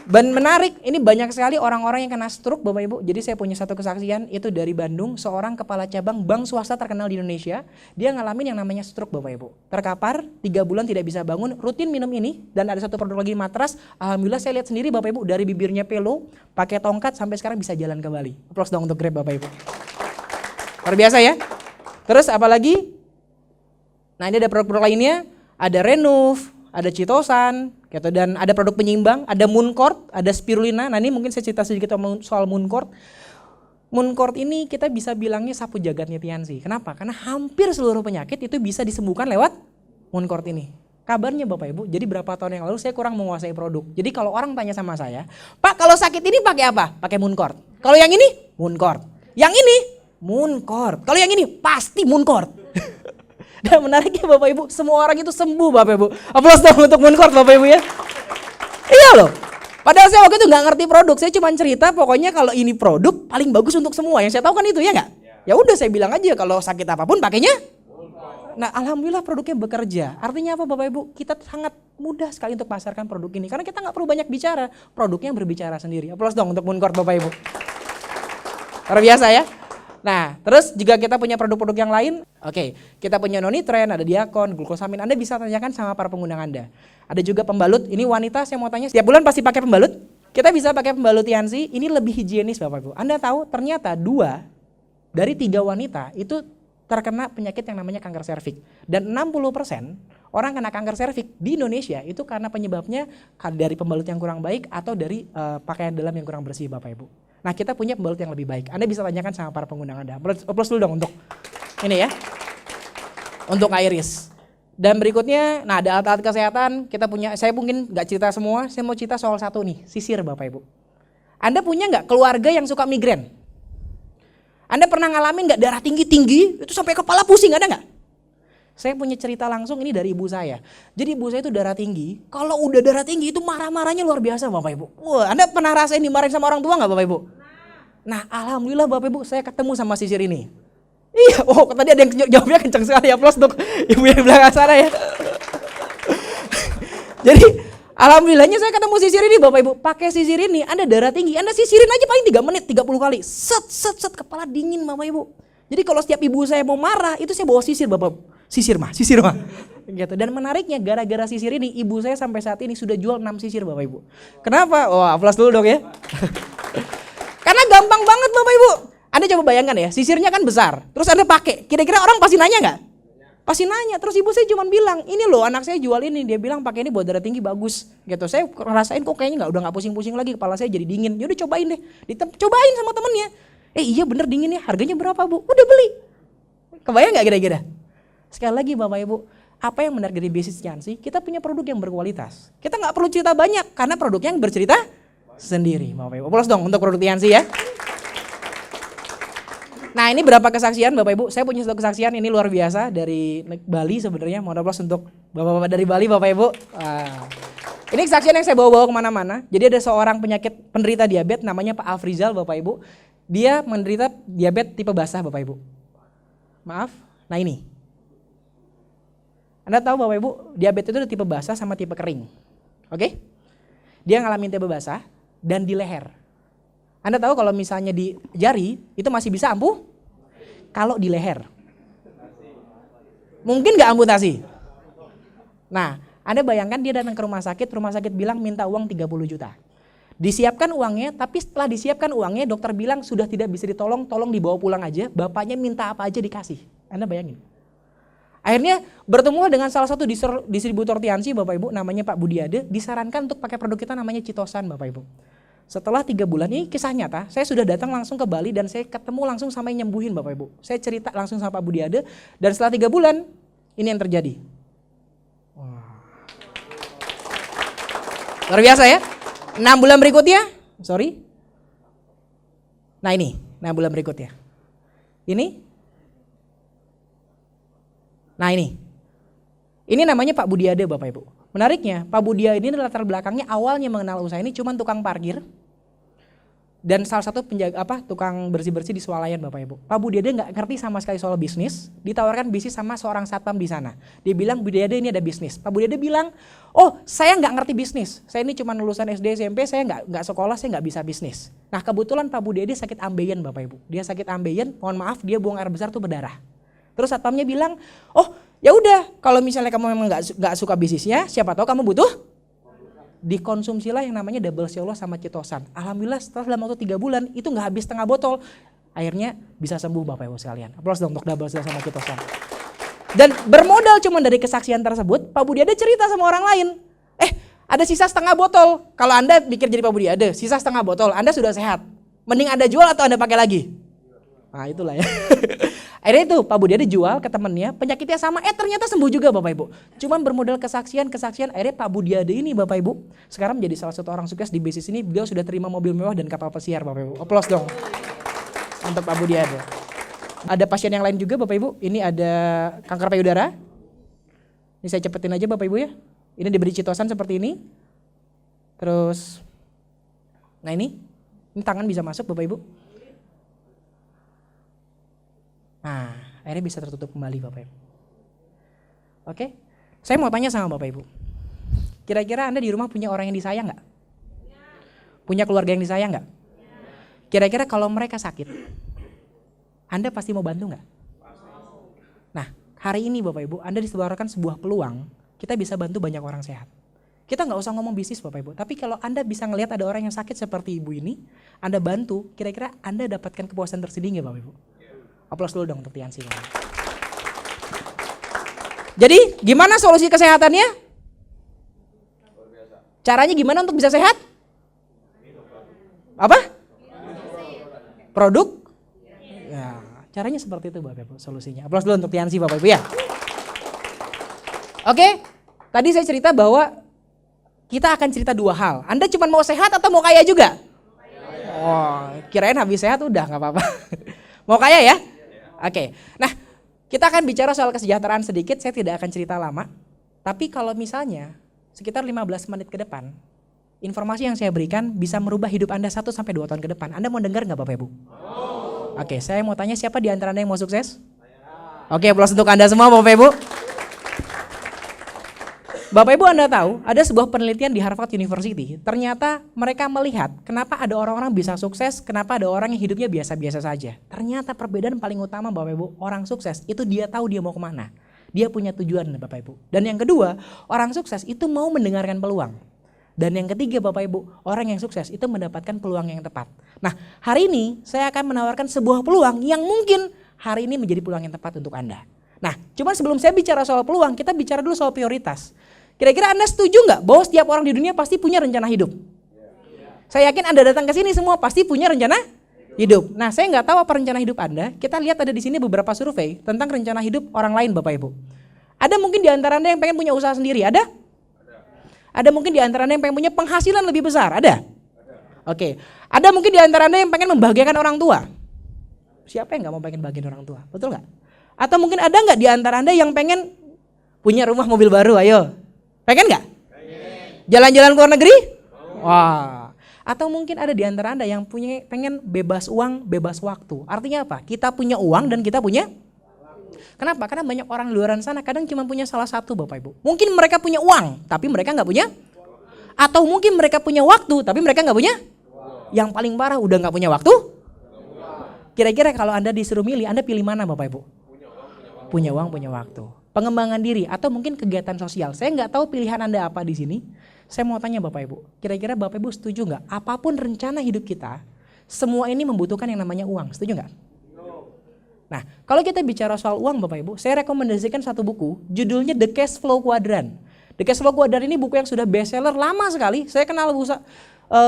Dan menarik, ini banyak sekali orang-orang yang kena stroke Bapak Ibu. Jadi saya punya satu kesaksian, itu dari Bandung, seorang kepala cabang bank swasta terkenal di Indonesia. Dia ngalamin yang namanya stroke Bapak Ibu. Terkapar, 3 bulan tidak bisa bangun, rutin minum ini. Dan ada satu produk lagi matras, alhamdulillah saya lihat sendiri Bapak Ibu, dari bibirnya pelo, pakai tongkat sampai sekarang bisa jalan kembali. Aplaus dong untuk Grab Bapak Ibu. Luar biasa ya. Terus apalagi? Nah ini ada produk-produk lainnya, ada Renuf, ada Citosan, gitu, dan ada produk penyeimbang, ada Mooncort, ada Spirulina. Nah ini mungkin saya cerita sedikit soal Mooncort. Mooncort ini kita bisa bilangnya sapu jagatnya Tianzi. Kenapa? Karena hampir seluruh penyakit itu bisa disembuhkan lewat Mooncort ini. Kabarnya Bapak Ibu, jadi berapa tahun yang lalu saya kurang menguasai produk. Jadi kalau orang tanya sama saya, Pak kalau sakit ini pakai apa? Pakai Mooncort. Kalau yang ini? Mooncort. Yang ini? Mooncort. Kalau yang ini? Pasti Mooncort. Dan menariknya Bapak Ibu, semua orang itu sembuh Bapak Ibu. Aplaus dong untuk Mooncort Bapak Ibu ya. Iya loh. Padahal saya waktu itu nggak ngerti produk, saya cuma cerita pokoknya kalau ini produk paling bagus untuk semua. Yang saya tahu kan itu ya nggak? Ya udah saya bilang aja kalau sakit apapun pakainya. Nah alhamdulillah produknya bekerja. Artinya apa Bapak Ibu? Kita sangat mudah sekali untuk pasarkan produk ini. Karena kita nggak perlu banyak bicara, produknya berbicara sendiri. Aplaus dong untuk Mooncort Bapak Ibu. Luar biasa ya. Nah, terus juga kita punya produk-produk yang lain. Oke, kita punya Nonitren, ada Diakon, glukosamin. Anda bisa tanyakan sama para pengguna Anda. Ada juga pembalut. Ini wanita, saya mau tanya, setiap bulan pasti pakai pembalut? Kita bisa pakai pembalut Tianzi. Ini lebih higienis Bapak Ibu. Anda tahu ternyata 2 dari 3 wanita itu terkena penyakit yang namanya kanker serviks. Dan 60% orang kena kanker serviks di Indonesia itu karena penyebabnya dari pembalut yang kurang baik atau dari pakaian dalam yang kurang bersih Bapak Ibu. Nah kita punya pembalut yang lebih baik. Anda bisa tanyakan sama para pengguna Anda. Plus dulu dong untuk ini ya. Untuk Iris. Dan berikutnya, nah ada alat-alat kesehatan. Kita punya, saya mungkin nggak cerita semua. Saya mau cerita soal satu nih, sisir Bapak Ibu. Anda punya nggak keluarga yang suka migrain? Anda pernah ngalamin nggak darah tinggi-tinggi itu sampai kepala pusing, ada nggak? Saya punya cerita langsung ini dari ibu saya. Jadi ibu saya itu darah tinggi. Kalau udah darah tinggi itu marah-marahnya luar biasa Bapak Ibu. Wah, Anda pernah rasain dimarahin sama orang tua nggak Bapak Ibu? Nah alhamdulillah Bapak Ibu saya ketemu sama sisir ini. Iya, oh tadi ada yang jawabnya kencang sekali ya, plus untuk ibu yang belakang sana ya. Jadi alhamdulillahnya saya ketemu sisir ini Bapak Ibu. Pakai sisir ini Anda darah tinggi, Anda sisirin aja paling 3 menit 30 kali. Set kepala dingin Bapak Ibu. Jadi kalau setiap ibu saya mau marah itu saya bawa sisir Bapak. Sisir mah. Gitu. Dan menariknya gara-gara sisir ini ibu saya sampai saat ini sudah jual 6 sisir Bapak Ibu. Kenapa? Wah, aplaus dulu dong ya. Karena gampang banget Bapak Ibu. Anda coba bayangkan ya, sisirnya kan besar. Terus Anda pakai, kira-kira orang pasti nanya nggak? Pasti nanya. Terus ibu saya cuma bilang, ini loh anak saya jual ini. Dia bilang pakai ini buat darah tinggi bagus. Gitu. Saya ngerasain kok kayaknya udah nggak pusing-pusing lagi, kepala saya jadi dingin. Yaudah cobain deh. Cobain sama temennya. Iya bener dingin ya, harganya berapa Bu? Udah beli. Kebayang nggak kira-kira? Sekali lagi Bapak Ibu, Apa yang menarik dari bisnis Jansi? Kita punya produk yang berkualitas. Kita nggak perlu cerita banyak karena produknya yang bercerita sendiri. Bapak Ibu, aplaus dong untuk produk Jansi ya. Nah ini berapa kesaksian Bapak Ibu? Saya punya satu kesaksian ini luar biasa dari Bali sebenarnya. Mohon aplaus untuk Bapak-bapak dari Bali Bapak Ibu. Ini kesaksian yang saya bawa-bawa kemana-mana. Jadi ada seorang penderita diabetes namanya Pak Afrizal Bapak Ibu. Dia menderita diabetes tipe basah Bapak Ibu. Maaf, nah ini. Anda tahu Bapak Ibu, diabetes itu ada tipe basah sama tipe kering. Oke? Dia ngalamin tipe basah dan di leher. Anda tahu kalau misalnya di jari itu masih bisa ampuh? Kalau di leher. Mungkin nggak amputasi? Nah, Anda bayangkan dia datang ke rumah sakit bilang minta uang 30 juta. Disiapkan uangnya, tapi setelah disiapkan uangnya dokter bilang sudah tidak bisa ditolong, tolong dibawa pulang aja, bapaknya minta apa aja dikasih. Anda bayangin. Akhirnya bertemu dengan salah satu distributor Tiansi Bapak Ibu namanya Pak Budiade, disarankan untuk pakai produk kita namanya Citosan Bapak Ibu. Setelah 3 bulan, ini kisah nyata, saya sudah datang langsung ke Bali dan saya ketemu langsung sama yang nyembuhin Bapak Ibu. Saya cerita langsung sama Pak Budiade dan setelah 3 bulan ini yang terjadi. Luar biasa ya. 6 bulan berikutnya, nah ini 6 bulan berikutnya. Nah ini namanya Pak Budiade Bapak Ibu. Menariknya Pak Budiade ini latar belakangnya awalnya mengenal usaha ini cuma tukang parkir dan salah satu tukang bersih-bersih di swalayan Bapak Ibu. Pak Budiade nggak ngerti sama sekali soal bisnis, ditawarkan bisnis sama seorang satpam di sana. Dia bilang Budiade ini ada bisnis. Pak Budiade bilang, oh saya nggak ngerti bisnis, saya ini cuma lulusan SD SMP, saya nggak sekolah, saya nggak bisa bisnis. Nah kebetulan Pak Budiade sakit ambeien Bapak Ibu. Dia sakit ambeien, mohon maaf dia buang air besar tuh berdarah. Terus satpamnya bilang, oh ya udah kalau misalnya kamu memang nggak suka bisnisnya, siapa tahu kamu butuh, dikonsumsilah yang namanya Double Siolo sama Citosan. Alhamdulillah setelah dalam waktu 3 bulan itu nggak habis setengah botol, akhirnya bisa sembuh Bapak Ibu sekalian. Aplaus dong untuk Double Siolo sama Citosan. Dan bermodal cuma dari kesaksian tersebut, Pak Budiade cerita sama orang lain, ada sisa setengah botol. Kalau Anda mikir jadi Pak Budiade, sisa setengah botol, Anda sudah sehat. Mending Anda jual atau Anda pakai lagi? Nah itulah ya. Akhirnya itu Pak Budiade jual ke temennya, penyakitnya sama, ternyata sembuh juga Bapak Ibu. Cuman bermodal kesaksian, akhirnya Pak Budiade ini Bapak Ibu sekarang menjadi salah satu orang sukses di bisnis ini. Beliau sudah terima mobil mewah dan kapal pesiar Bapak Ibu. Aplaus dong untuk Pak Budiade. Ada pasien yang lain juga Bapak Ibu, ini ada kanker payudara. Ini saya cepetin aja Bapak Ibu ya. Ini diberi Citosan seperti ini. Terus, nah ini tangan bisa masuk Bapak Ibu. Nah, akhirnya bisa tertutup kembali Bapak Ibu. Oke, saya mau tanya sama Bapak Ibu. Kira-kira Anda di rumah punya orang yang disayang nggak? Punya keluarga yang disayang nggak? Kira-kira kalau mereka sakit, Anda pasti mau bantu nggak? Nah, hari ini Bapak Ibu, Anda ditawarkan sebuah peluang, kita bisa bantu banyak orang sehat. Kita nggak usah ngomong bisnis Bapak Ibu, tapi kalau Anda bisa ngelihat ada orang yang sakit seperti ibu ini, Anda bantu, kira-kira Anda dapatkan kepuasan tersendiri nggak Bapak Ibu? Aplaus dulu dong untuk Tiansi. Jadi gimana solusi kesehatannya? Caranya gimana untuk bisa sehat? Apa? Produk? Ya, caranya seperti itu Bapak Ibu solusinya. Aplaus dulu untuk Tiansi Bapak Ibu ya. Oke, tadi saya cerita bahwa kita akan cerita 2 hal. Anda cuma mau sehat atau mau kaya juga? Oh, kirain habis sehat udah nggak apa-apa. Mau kaya ya? Oke, nah kita akan bicara soal kesejahteraan sedikit, saya tidak akan cerita lama. Tapi kalau misalnya sekitar 15 menit ke depan, informasi yang saya berikan bisa merubah hidup Anda 1-2 tahun ke depan. Anda mau dengar nggak Bapak Ibu? Oke, saya mau tanya siapa di antara Anda yang mau sukses? Oke, aplaus untuk Anda semua Bapak Ibu. Bapak Ibu Anda tahu ada sebuah penelitian di Harvard University, ternyata mereka melihat kenapa ada orang-orang bisa sukses, kenapa ada orang yang hidupnya biasa-biasa saja. Ternyata perbedaan paling utama Bapak Ibu, orang sukses itu dia tahu dia mau kemana. Dia punya tujuan Bapak Ibu. Dan yang kedua, orang sukses itu mau mendengarkan peluang. Dan yang ketiga Bapak Ibu, orang yang sukses itu mendapatkan peluang yang tepat. Nah hari ini saya akan menawarkan sebuah peluang yang mungkin hari ini menjadi peluang yang tepat untuk Anda. Nah cuman sebelum saya bicara soal peluang, kita bicara dulu soal prioritas. Kira-kira Anda setuju nggak bahwa setiap orang di dunia pasti punya rencana hidup? Saya yakin Anda datang ke sini semua pasti punya rencana hidup. Nah, saya nggak tahu apa rencana hidup Anda. Kita lihat ada di sini beberapa survei tentang rencana hidup orang lain, Bapak Ibu. Ada mungkin di antara Anda yang pengen punya usaha sendiri, ada? Ada mungkin di antara Anda yang pengen punya penghasilan lebih besar, ada? Oke. Ada mungkin di antara Anda yang pengen membahagiakan orang tua. Siapa yang gak mau pengen bahagiain orang tua, betul gak? Atau mungkin ada gak di antara Anda yang pengen punya rumah mobil baru, ayo? Pengen gak? Jalan-jalan ke luar negeri? Wah. Atau mungkin ada di antara Anda yang pengen bebas uang, bebas waktu. Artinya apa? Kita punya uang dan kita punya. Kenapa? Karena banyak orang di luar sana kadang cuma punya salah satu Bapak Ibu. Mungkin mereka punya uang, tapi mereka nggak punya. Atau mungkin mereka punya waktu, tapi mereka nggak punya. Yang paling parah udah nggak punya waktu. Kira-kira kalau Anda disuruh milih, Anda pilih mana Bapak Ibu? Punya uang, punya waktu. Pengembangan diri atau mungkin kegiatan sosial. Saya nggak tahu pilihan Anda apa di sini. Saya mau tanya Bapak Ibu, kira-kira Bapak Ibu setuju nggak? Apapun rencana hidup kita, semua ini membutuhkan yang namanya uang. Setuju nggak? Nah, kalau kita bicara soal uang Bapak Ibu, saya rekomendasikan satu buku, judulnya The Cash Flow Quadrant. The Cash Flow Quadrant ini buku yang sudah bestseller lama sekali. Saya kenal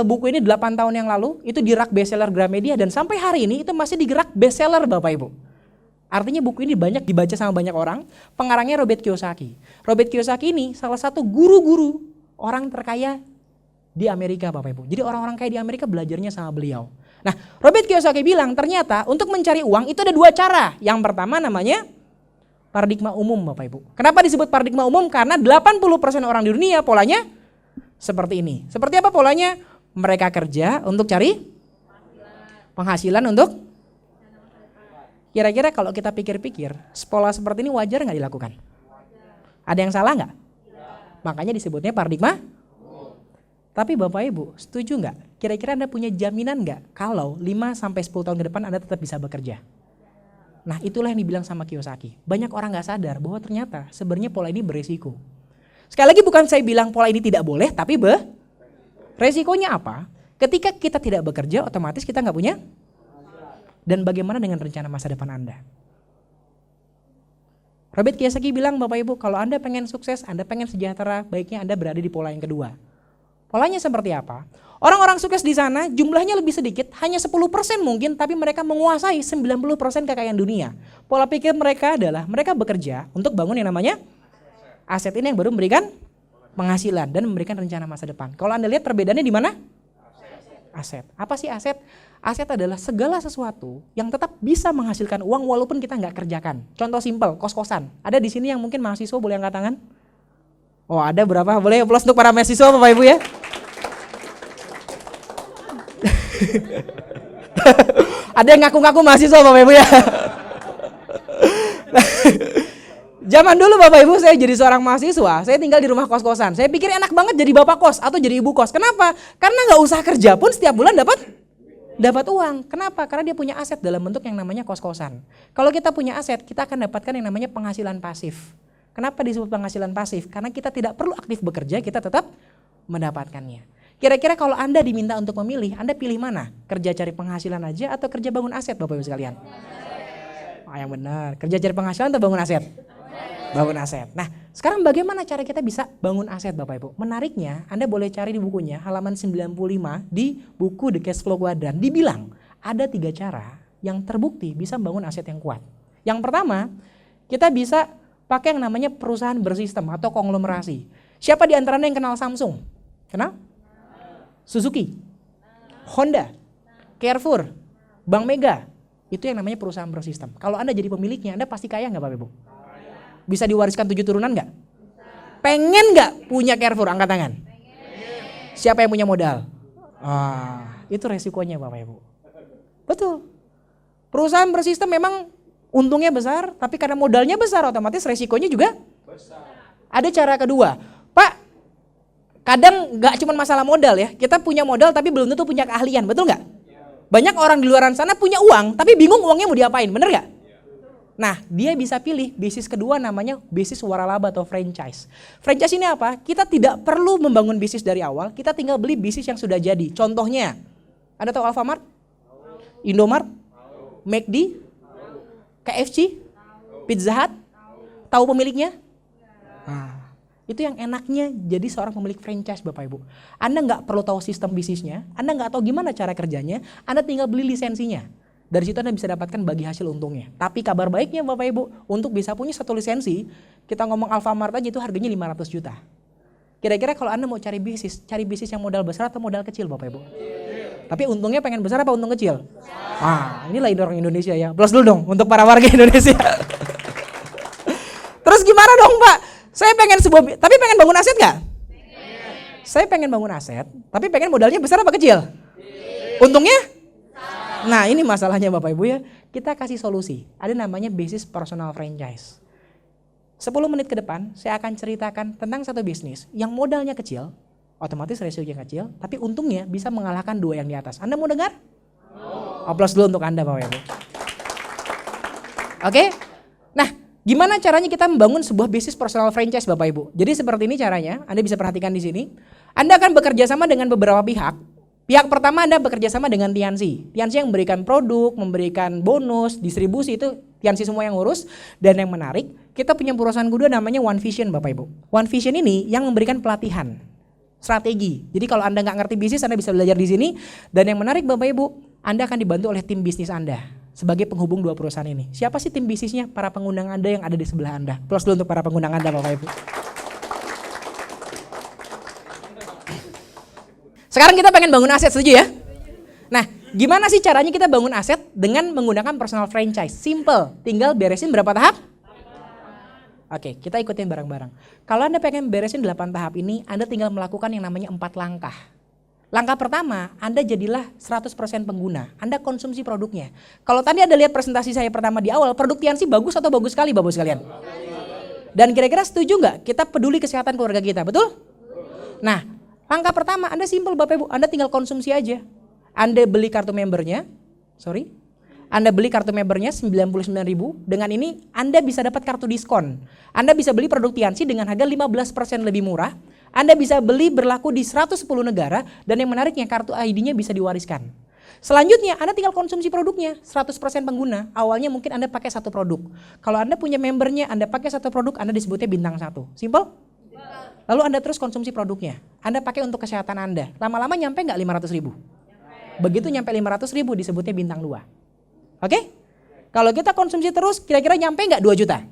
buku ini 8 tahun yang lalu, itu di rak bestseller Gramedia dan sampai hari ini itu masih di rak bestseller Bapak Ibu. Artinya buku ini banyak dibaca sama banyak orang. Pengarangnya Robert Kiyosaki. Robert Kiyosaki ini salah satu guru-guru orang terkaya di Amerika Bapak Ibu. Jadi orang-orang kaya di Amerika belajarnya sama beliau. Nah, Robert Kiyosaki bilang ternyata untuk mencari uang itu ada 2 cara. Yang pertama namanya paradigma umum Bapak Ibu. Kenapa disebut paradigma umum? Karena 80% orang di dunia polanya seperti ini. Seperti apa polanya? Mereka kerja untuk cari penghasilan untuk. Kira-kira kalau kita pikir-pikir, pola seperti ini wajar nggak dilakukan? Ada yang salah nggak? Makanya disebutnya paradigma. Tapi Bapak Ibu, setuju nggak? Kira-kira Anda punya jaminan nggak kalau 5-10 tahun ke depan Anda tetap bisa bekerja? Nah, itulah yang dibilang sama Kiyosaki. Banyak orang nggak sadar bahwa ternyata sebenarnya pola ini beresiko. Sekali lagi bukan saya bilang pola ini tidak boleh, tapi resikonya apa? Ketika kita tidak bekerja, otomatis kita nggak punya. Dan bagaimana dengan rencana masa depan Anda? Robert Kiyosaki bilang Bapak Ibu, kalau Anda pengen sukses, Anda pengen sejahtera, baiknya Anda berada di pola yang kedua. Polanya seperti apa? Orang-orang sukses di sana jumlahnya lebih sedikit, hanya 10% mungkin, tapi mereka menguasai 90% kekayaan dunia. Pola pikir mereka adalah mereka bekerja untuk bangun yang namanya aset ini yang baru memberikan penghasilan dan memberikan rencana masa depan. Kalau Anda lihat perbedaannya di mana? Aset. Apa sih aset? Aset adalah segala sesuatu yang tetap bisa menghasilkan uang walaupun kita nggak kerjakan. Contoh simpel, kos-kosan. Ada di sini yang mungkin mahasiswa, boleh angkat tangan? Oh, ada berapa? Boleh plus untuk para mahasiswa Bapak Ibu ya? Ada yang ngaku-ngaku mahasiswa Bapak Ibu ya? Zaman dulu Bapak Ibu saya jadi seorang mahasiswa, saya tinggal di rumah kos-kosan. Saya pikir enak banget jadi bapak kos atau jadi ibu kos. Kenapa? Karena nggak usah kerja pun setiap bulan dapat uang. Kenapa? Karena dia punya aset dalam bentuk yang namanya kos-kosan. Kalau kita punya aset, kita akan dapatkan yang namanya penghasilan pasif. Kenapa disebut penghasilan pasif? Karena kita tidak perlu aktif bekerja, kita tetap mendapatkannya. Kira-kira kalau Anda diminta untuk memilih, Anda pilih mana? Kerja cari penghasilan aja atau kerja bangun aset Bapak Ibu sekalian? Oh, yang benar. Kerja cari penghasilan atau bangun aset? Bangun aset. Nah, sekarang bagaimana cara kita bisa bangun aset Bapak Ibu? Menariknya, Anda boleh cari di bukunya halaman 95 di buku The Cash Flow Quadrant. Dibilang ada 3 cara yang terbukti bisa bangun aset yang kuat. Yang pertama, kita bisa pakai yang namanya perusahaan bersistem atau konglomerasi. Siapa di antara Anda yang kenal Samsung? Kenal? Suzuki, Honda, Carrefour, Bank Mega. Itu yang namanya perusahaan bersistem. Kalau Anda jadi pemiliknya, Anda pasti kaya nggak Bapak Ibu? Bisa diwariskan 7 turunan nggak? Pengen nggak punya Carrefour? Angkat tangan. Siapa yang punya modal? Itu resikonya Bapak Ibu. Betul. Perusahaan bersistem memang untungnya besar, tapi karena modalnya besar otomatis resikonya juga besar. Ada cara kedua. Pak, kadang nggak cuma masalah modal ya. Kita punya modal tapi belum tentu punya keahlian, betul nggak? Banyak orang di luar sana punya uang tapi bingung uangnya mau diapain, bener nggak? Nah, dia bisa pilih bisnis kedua namanya bisnis waralaba atau franchise. Franchise ini apa? Kita tidak perlu membangun bisnis dari awal, kita tinggal beli bisnis yang sudah jadi. Contohnya, Anda tahu Alfamart? Indomart? McD? KFC? Pizza Hut? Tahu pemiliknya? Itu yang enaknya jadi seorang pemilik franchise Bapak Ibu. Anda nggak perlu tahu sistem bisnisnya, Anda nggak tahu gimana cara kerjanya, Anda tinggal beli lisensinya. Dari situ Anda bisa dapatkan bagi hasil untungnya. Tapi kabar baiknya Bapak Ibu, untuk bisa punya satu lisensi, kita ngomong Alfamart aja itu harganya 500 juta. Kira-kira kalau Anda mau cari bisnis yang modal besar atau modal kecil Bapak Ibu? Tapi untungnya pengen besar apa untung kecil? Inilah orang Indonesia ya. Plus dulu dong untuk para warga Indonesia. Terus gimana dong Pak? Saya pengen tapi pengen bangun aset nggak? Saya pengen bangun aset, tapi pengen modalnya besar apa kecil? Untungnya? Nah ini masalahnya Bapak Ibu ya. Kita kasih solusi. Ada namanya basis personal franchise. 10 menit ke depan saya akan ceritakan tentang satu bisnis yang modalnya kecil, otomatis resionya kecil, tapi untungnya bisa mengalahkan 2 yang di atas. Anda mau dengar? Aplaus dulu untuk Anda Bapak Ibu. Oke? Nah, gimana caranya kita membangun sebuah bisnis personal franchise Bapak Ibu? Jadi seperti ini caranya, Anda bisa perhatikan di sini. Anda akan bekerja sama dengan beberapa pihak. Pihak pertama Anda bekerja sama dengan Tiansi. Tiansi yang memberikan produk, memberikan bonus, distribusi itu Tiansi semua yang ngurus. Dan yang menarik, kita punya perusahaan kedua namanya One Vision Bapak Ibu. One Vision ini yang memberikan pelatihan, strategi. Jadi kalau Anda nggak ngerti bisnis, Anda bisa belajar di sini. Dan yang menarik Bapak Ibu, Anda akan dibantu oleh tim bisnis Anda sebagai penghubung 2 perusahaan ini. Siapa sih tim bisnisnya? Para pengundang Anda yang ada di sebelah Anda. Plus dulu untuk para pengundang Anda Bapak Ibu. Sekarang kita pengen bangun aset, setuju ya? Nah, gimana sih caranya kita bangun aset dengan menggunakan personal franchise? Simple, tinggal beresin berapa tahap? Oke, kita ikutin bareng-bareng. Kalau Anda pengen beresin 8 tahap ini, Anda tinggal melakukan yang namanya 4 langkah. Langkah pertama, Anda jadilah 100% pengguna. Anda konsumsi produknya. Kalau tadi Anda lihat presentasi saya pertama di awal, produk Tiansi bagus atau bagus sekali Bapak sekalian? Dan kira-kira setuju nggak kita peduli kesehatan keluarga kita, betul? Nah, langkah pertama Anda simpel Bapak Ibu, Anda tinggal konsumsi aja. Anda beli kartu membernya, Anda beli kartu membernya 99.000, dengan ini Anda bisa dapat kartu diskon. Anda bisa beli produk Tiansi dengan harga 15% lebih murah. Anda bisa beli berlaku di 110 negara dan yang menariknya kartu ID-nya bisa diwariskan. Selanjutnya Anda tinggal konsumsi produknya, 100% pengguna. Awalnya mungkin Anda pakai satu produk. Kalau Anda punya membernya, Anda pakai satu produk, Anda disebutnya bintang 1. Simple? Lalu Anda terus konsumsi produknya. Anda pakai untuk kesehatan Anda. Lama-lama nyampe nggak 500.000? Begitu nyampe 500.000 disebutnya bintang 2. Oke? Kalau kita konsumsi terus kira-kira nyampe nggak 2 juta?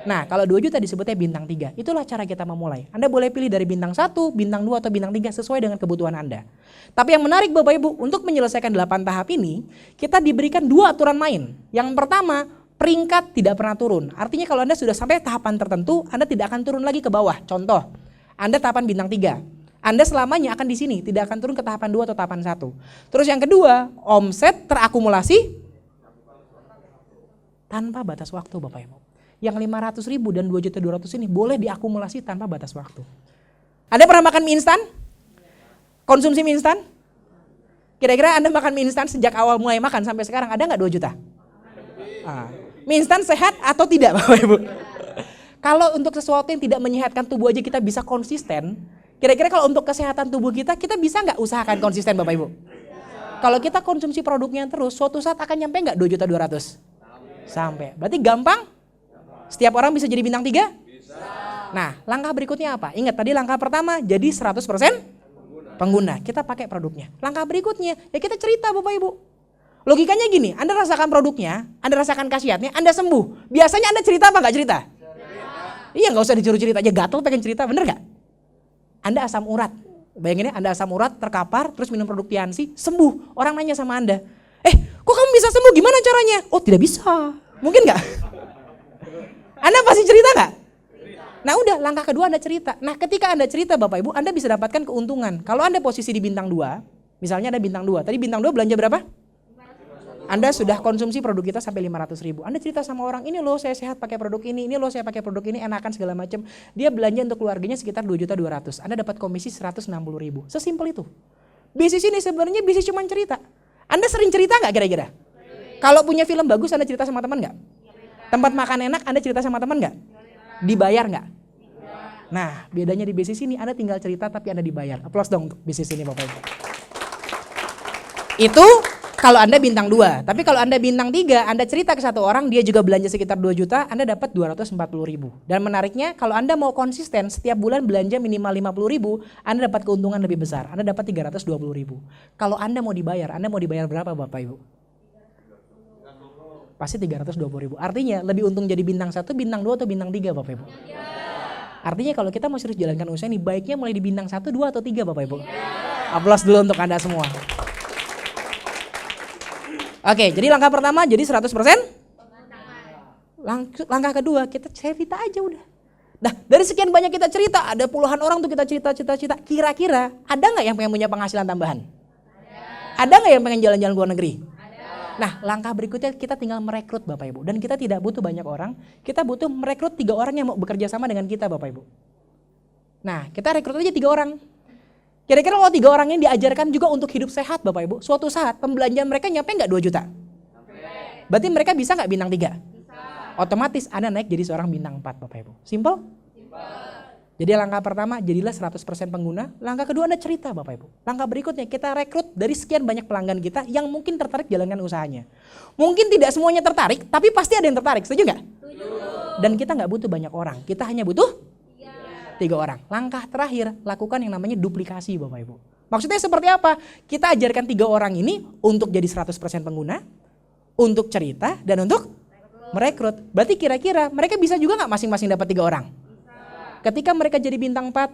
Nah kalau 2 juta disebutnya bintang 3. Itulah cara kita memulai. Anda boleh pilih dari bintang 1, bintang 2 atau bintang 3 sesuai dengan kebutuhan Anda. Tapi yang menarik Bapak Ibu, untuk menyelesaikan 8 tahap ini, kita diberikan 2 aturan main. Yang pertama, peringkat tidak pernah turun. Artinya kalau Anda sudah sampai tahapan tertentu, Anda tidak akan turun lagi ke bawah. Contoh, Anda tahapan bintang 3. Anda selamanya akan di sini, tidak akan turun ke tahapan 2 atau tahapan 1. Terus yang kedua, omset terakumulasi tanpa batas waktu Bapak Ibu. Yang 500.000 dan 2.200.000 ini boleh diakumulasi tanpa batas waktu. Anda pernah makan mie instan? Konsumsi mie instan? Kira-kira Anda makan mie instan sejak awal mulai makan sampai sekarang ada nggak 2 juta? Mie instan sehat atau tidak Bapak Ibu? Kalau untuk sesuatu yang tidak menyehatkan tubuh aja kita bisa konsisten, kira-kira kalau untuk kesehatan tubuh kita bisa nggak usahakan konsisten Bapak Ibu? Kalau kita konsumsi produknya terus, suatu saat akan nyampe nggak 2.200.000? Sampai. Berarti gampang? Setiap orang bisa jadi bintang 3? Bisa. Nah, langkah berikutnya apa? Ingat tadi langkah pertama jadi 100% pengguna. Kita pakai produknya. Langkah berikutnya ya kita cerita Bapak Ibu. Logikanya gini, Anda rasakan produknya, Anda rasakan khasiatnya, Anda sembuh. Biasanya Anda cerita apa nggak cerita? Iya nggak usah disuruh cerita aja, gatel pengen cerita, bener nggak? Anda asam urat. Bayangin ya, Anda asam urat, terkapar, terus minum produk Tiansi, sembuh. Orang nanya sama Anda, kok kamu bisa sembuh? Gimana caranya? Oh tidak bisa. Mungkin nggak? Anda pasti cerita nggak? Nah udah, langkah kedua Anda cerita. Nah ketika Anda cerita Bapak Ibu, Anda bisa dapatkan keuntungan. Kalau Anda posisi di bintang 2, misalnya ada bintang 2. Tadi bintang 2 belanja berapa? Anda sudah konsumsi produk kita sampai 500.000. Anda cerita sama orang, ini loh saya sehat pakai produk ini loh saya pakai produk ini, enakan segala macam. Dia belanja untuk keluarganya sekitar 2.200.000. Anda dapat komisi 160.000. Sesimpel itu. Bisnis ini sebenarnya bisnis cuma cerita. Anda sering cerita nggak kira-kira? Kalau punya film bagus Anda cerita sama teman nggak? Tempat makan enak Anda cerita sama teman nggak? Dibayar nggak? Nah bedanya di bisnis ini Anda tinggal cerita tapi Anda dibayar. Aplaus dong untuk bisnis ini Bapak Ibu. Itu kalau Anda bintang 2. Tapi kalau Anda bintang 3, Anda cerita ke satu orang, dia juga belanja sekitar 2 juta, Anda dapat 240.000. Dan menariknya kalau Anda mau konsisten setiap bulan belanja minimal 50.000, Anda dapat keuntungan lebih besar. Anda dapat 320.000. Kalau Anda mau dibayar berapa Bapak Ibu? Pasti 320.000. Artinya lebih untung jadi bintang 1, bintang 2 atau bintang 3 Bapak Ibu? Artinya kalau kita mau serius jalankan usaha ini baiknya mulai di bintang 1, 2 atau 3 Bapak Ibu? Aplaus dulu untuk Anda semua. Oke, jadi langkah pertama jadi 100%. Langkah kedua kita cerita aja udah. Nah dari sekian banyak kita cerita, ada puluhan orang tuh kita cerita. Kira-kira ada nggak yang pengen punya penghasilan tambahan? Ada nggak yang pengen jalan-jalan ke luar negeri? Nah langkah berikutnya kita tinggal merekrut Bapak Ibu. Dan kita tidak butuh banyak orang, kita butuh merekrut 3 orang yang mau bekerja sama dengan kita Bapak Ibu. Nah kita rekrut aja 3 orang. Kira-kira kalau 3 orang ini diajarkan juga untuk hidup sehat Bapak Ibu, suatu saat pembelanjaan mereka nyampe nggak 2 juta? Berarti mereka bisa nggak bintang 3? Otomatis Anda naik jadi seorang bintang 4 Bapak Ibu. Simple? Jadi langkah pertama jadilah 100% pengguna. Langkah kedua Anda cerita Bapak Ibu. Langkah berikutnya kita rekrut dari sekian banyak pelanggan kita yang mungkin tertarik jalankan usahanya. Mungkin tidak semuanya tertarik, tapi pasti ada yang tertarik. Setuju nggak? Dan kita nggak butuh banyak orang, kita hanya butuh 3 orang. Langkah terakhir lakukan yang namanya duplikasi Bapak Ibu. Maksudnya seperti apa? Kita ajarkan 3 orang ini untuk jadi 100% pengguna, untuk cerita dan untuk merekrut. Berarti kira-kira mereka bisa juga nggak masing-masing dapat 3 orang? Ketika mereka jadi bintang 4,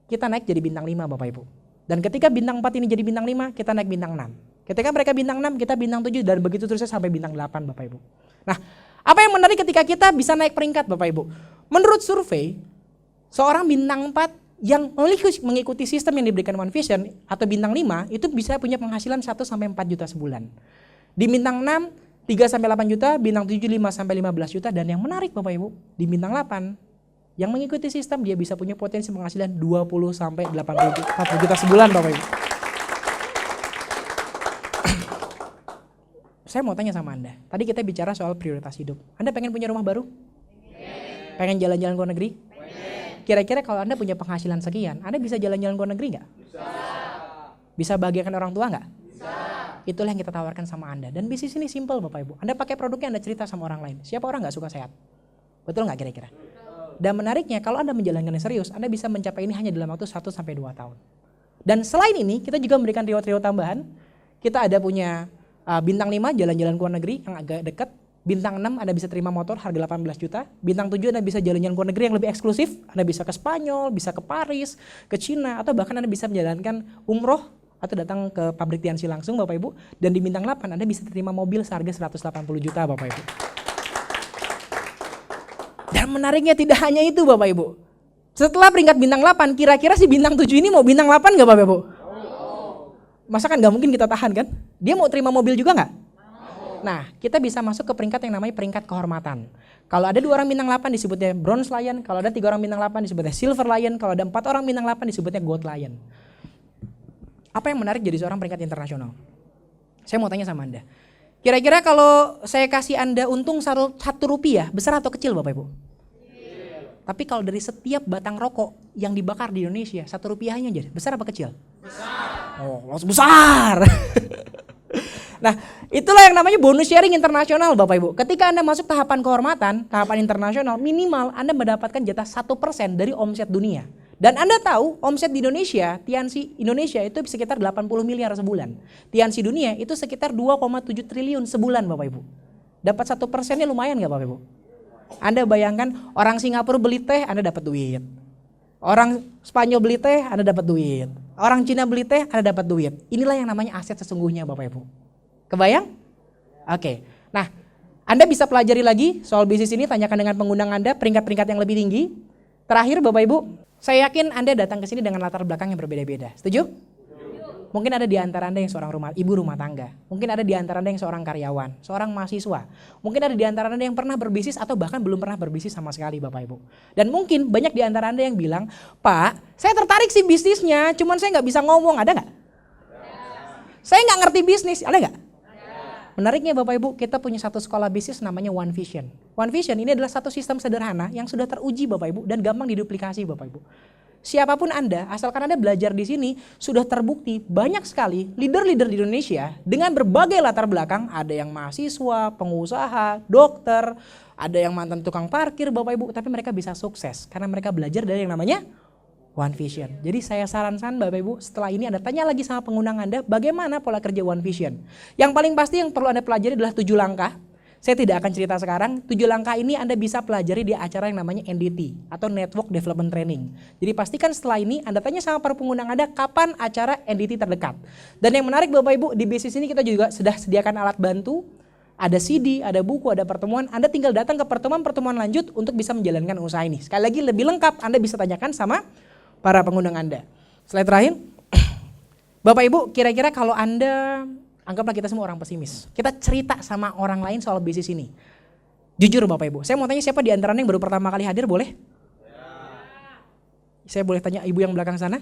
kita naik jadi bintang 5 Bapak Ibu. Dan ketika bintang 4 ini jadi bintang 5, kita naik bintang 6. Ketika mereka bintang 6, kita bintang 7 dan begitu terusnya sampai bintang 8 Bapak Ibu. Nah, apa yang menarik ketika kita bisa naik peringkat Bapak Ibu? Menurut survei, seorang bintang 4 yang mengikuti sistem yang diberikan One Vision atau bintang 5 itu bisa punya penghasilan 1-4 juta sebulan. Di bintang 6, 3-8 juta, bintang 7, 5-15 juta, dan yang menarik Bapak Ibu, di bintang 8 yang mengikuti sistem dia bisa punya potensi penghasilan 20-80 juta sebulan Bapak Ibu. Saya mau tanya sama Anda, tadi kita bicara soal prioritas hidup. Anda pengen punya rumah baru? Pengen jalan-jalan ke luar negeri? Kira-kira kalau Anda punya penghasilan sekian, Anda bisa jalan-jalan ke luar negeri nggak? Bisa bahagiakan orang tua nggak? Itulah yang kita tawarkan sama Anda. Dan bisnis ini simple Bapak Ibu. Anda pakai produknya, Anda cerita sama orang lain. Siapa orang nggak suka sehat? Betul nggak kira-kira? Dan menariknya kalau Anda menjalankannya serius, Anda bisa mencapai ini hanya dalam waktu 1-2 tahun. Dan selain ini kita juga memberikan reward-reward tambahan. Kita ada punya bintang 5 jalan-jalan ke luar negeri yang agak dekat. Bintang 6 Anda bisa terima motor harga 18 juta. Bintang 7 Anda bisa jalan-jalan ke luar negeri yang lebih eksklusif. Anda bisa ke Spanyol, bisa ke Paris, ke Cina, atau bahkan Anda bisa menjalankan umroh atau datang ke pabrik Tianxi langsung Bapak Ibu. Dan di bintang 8 Anda bisa terima mobil seharga 180 juta Bapak Ibu. Dan menariknya tidak hanya itu Bapak Ibu. Setelah peringkat bintang 8, kira-kira si bintang 7 ini mau bintang 8 gak Bapak Ibu? Masa kan gak mungkin kita tahan kan? Dia mau terima mobil juga gak? Nah kita bisa masuk ke peringkat yang namanya peringkat kehormatan. Kalau ada 2 orang bintang 8 disebutnya Bronze Lion. Kalau ada 3 orang bintang 8 disebutnya Silver Lion. Kalau ada 4 orang bintang 8 disebutnya Gold Lion. Apa yang menarik jadi seorang peringkat internasional? Saya mau tanya sama Anda. Kira-kira kalau saya kasih Anda untung 1 rupiah, besar atau kecil Bapak Ibu? Tapi kalau dari setiap batang rokok yang dibakar di Indonesia, 1 rupiahnya aja, besar apa kecil? Besar. Oh, langsung besar. Nah, itulah yang namanya bonus sharing internasional Bapak Ibu. Ketika Anda masuk tahapan kehormatan, tahapan internasional, minimal Anda mendapatkan jatah 1% dari omset dunia. Dan Anda tahu omset di Indonesia, Tianxi Indonesia itu sekitar 80 miliar sebulan. Tianxi dunia itu sekitar 2,7 triliun sebulan Bapak Ibu. Dapat 1%-nya lumayan gak Bapak Ibu? Anda bayangkan orang Singapura beli teh Anda dapat duit. Orang Spanyol beli teh Anda dapat duit. Orang Cina beli teh Anda dapat duit. Inilah yang namanya aset sesungguhnya Bapak Ibu. Kebayang? Oke. Nah, Anda bisa pelajari lagi soal bisnis ini, tanyakan dengan pengundang Anda peringkat-peringkat yang lebih tinggi. Terakhir Bapak Ibu, saya yakin Anda datang ke sini dengan latar belakang yang berbeda-beda. Setuju? Mungkin ada di antara Anda yang seorang ibu rumah tangga. Mungkin ada di antara Anda yang seorang karyawan, seorang mahasiswa. Mungkin ada di antara Anda yang pernah berbisnis atau bahkan belum pernah berbisnis sama sekali Bapak Ibu. Dan mungkin banyak di antara Anda yang bilang, Pak, saya tertarik sih bisnisnya, cuman saya nggak bisa ngomong. Ada nggak? Saya nggak ngerti bisnis, ada nggak? Menariknya Bapak Ibu, kita punya satu sekolah bisnis namanya One Vision. One Vision ini adalah satu sistem sederhana yang sudah teruji Bapak Ibu dan gampang diduplikasi Bapak Ibu. Siapapun Anda, asalkan Anda belajar di sini, sudah terbukti banyak sekali leader-leader di Indonesia dengan berbagai latar belakang. Ada yang mahasiswa, pengusaha, dokter, ada yang mantan tukang parkir Bapak Ibu, tapi mereka bisa sukses karena mereka belajar dari yang namanya One Vision. Jadi saya sarankan Bapak Ibu, setelah ini Anda tanya lagi sama pengundang Anda bagaimana pola kerja One Vision. Yang paling pasti yang perlu Anda pelajari adalah 7 langkah. Saya tidak akan cerita sekarang. 7 langkah ini Anda bisa pelajari di acara yang namanya NDT atau Network Development Training. Jadi pastikan setelah ini Anda tanya sama para pengguna Anda kapan acara NDT terdekat. Dan yang menarik Bapak Ibu, di bisnis ini kita juga sudah sediakan alat bantu, ada CD, ada buku, ada pertemuan. Anda tinggal datang ke pertemuan-pertemuan lanjut untuk bisa menjalankan usaha ini. Sekali lagi lebih lengkap Anda bisa tanyakan sama para pengundang Anda. Slide terakhir. Bapak Ibu, kira-kira kalau Anda, anggaplah kita semua orang pesimis. Kita cerita sama orang lain soal bisnis ini. Jujur Bapak Ibu, saya mau tanya siapa di antara Anda yang baru pertama kali hadir, boleh? Saya boleh tanya ibu yang belakang sana?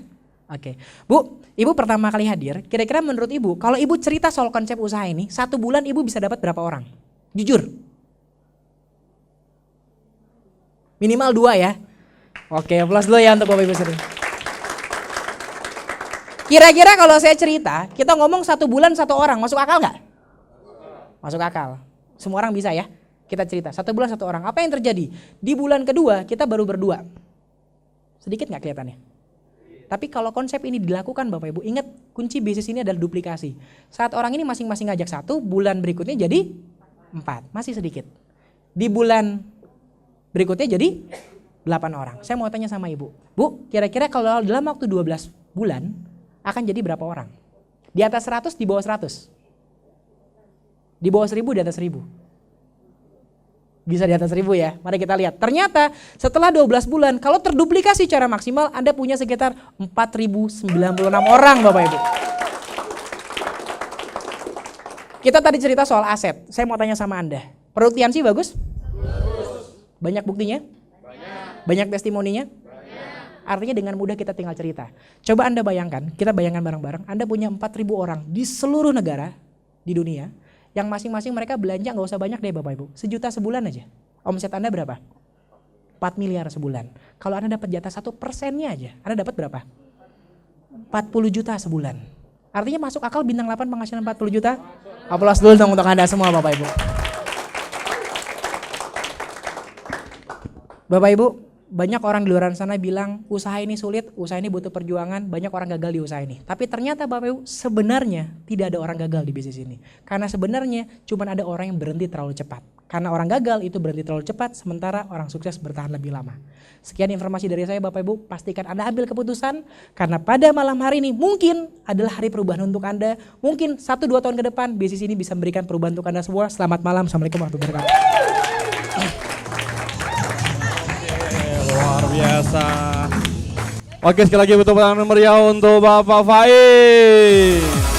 Oke. Bu, ibu pertama kali hadir, kira-kira menurut ibu, kalau ibu cerita soal konsep usaha ini, 1 bulan ibu bisa dapat berapa orang? Jujur. Minimal 2 ya. Oke, plus dulu ya untuk Bapak Ibu sering. Kira-kira kalau saya cerita, kita ngomong 1 bulan 1 orang, masuk akal nggak? Masuk akal. Semua orang bisa ya. Kita cerita 1 bulan 1 orang. Apa yang terjadi? Di bulan kedua kita baru berdua. Sedikit nggak kelihatannya? Tapi kalau konsep ini dilakukan Bapak Ibu, ingat kunci bisnis ini adalah duplikasi. Saat orang ini masing-masing ngajak 1, bulan berikutnya jadi 4, masih sedikit. Di bulan berikutnya jadi 8 orang. Saya mau tanya sama ibu, Bu, kira-kira kalau dalam waktu 12 bulan akan jadi berapa orang? Di atas 100, di bawah 100? Di bawah 1000, di atas 1000? Bisa di atas 1000 ya, mari kita lihat. Ternyata setelah 12 bulan, kalau terduplikasi secara maksimal, Anda punya sekitar 4096 orang Bapak Ibu. Kita tadi cerita soal aset, saya mau tanya sama Anda. Produktiansi bagus? Banyak buktinya? Banyak testimoninya? Artinya dengan mudah kita tinggal cerita. Coba Anda bayangkan, kita bayangkan bareng-bareng, Anda punya 4.000 orang di seluruh negara di dunia, yang masing-masing mereka belanja nggak usah banyak deh Bapak Ibu, 1 juta sebulan aja. Omset Anda berapa? 4 miliar sebulan. Kalau Anda dapat jatah 1%-nya aja, Anda dapat berapa? 40 juta sebulan. Artinya masuk akal bintang 8 penghasilan 40 juta? Aplaus dulu dong untuk Anda semua Bapak Ibu. Bapak Ibu, banyak orang di luar sana bilang usaha ini sulit, usaha ini butuh perjuangan, banyak orang gagal di usaha ini. Tapi ternyata Bapak Ibu sebenarnya tidak ada orang gagal di bisnis ini. Karena sebenarnya cuma ada orang yang berhenti terlalu cepat. Karena orang gagal itu berhenti terlalu cepat, sementara orang sukses bertahan lebih lama. Sekian informasi dari saya Bapak Ibu, pastikan Anda ambil keputusan. Karena pada malam hari ini mungkin adalah hari perubahan untuk Anda. Mungkin 1-2 tahun ke depan bisnis ini bisa memberikan perubahan untuk Anda semua. Selamat malam, Assalamualaikum warahmatullahi wabarakatuh. Luar biasa. Oke, sekali lagi betul-betul meriah untuk Bapak Faiz.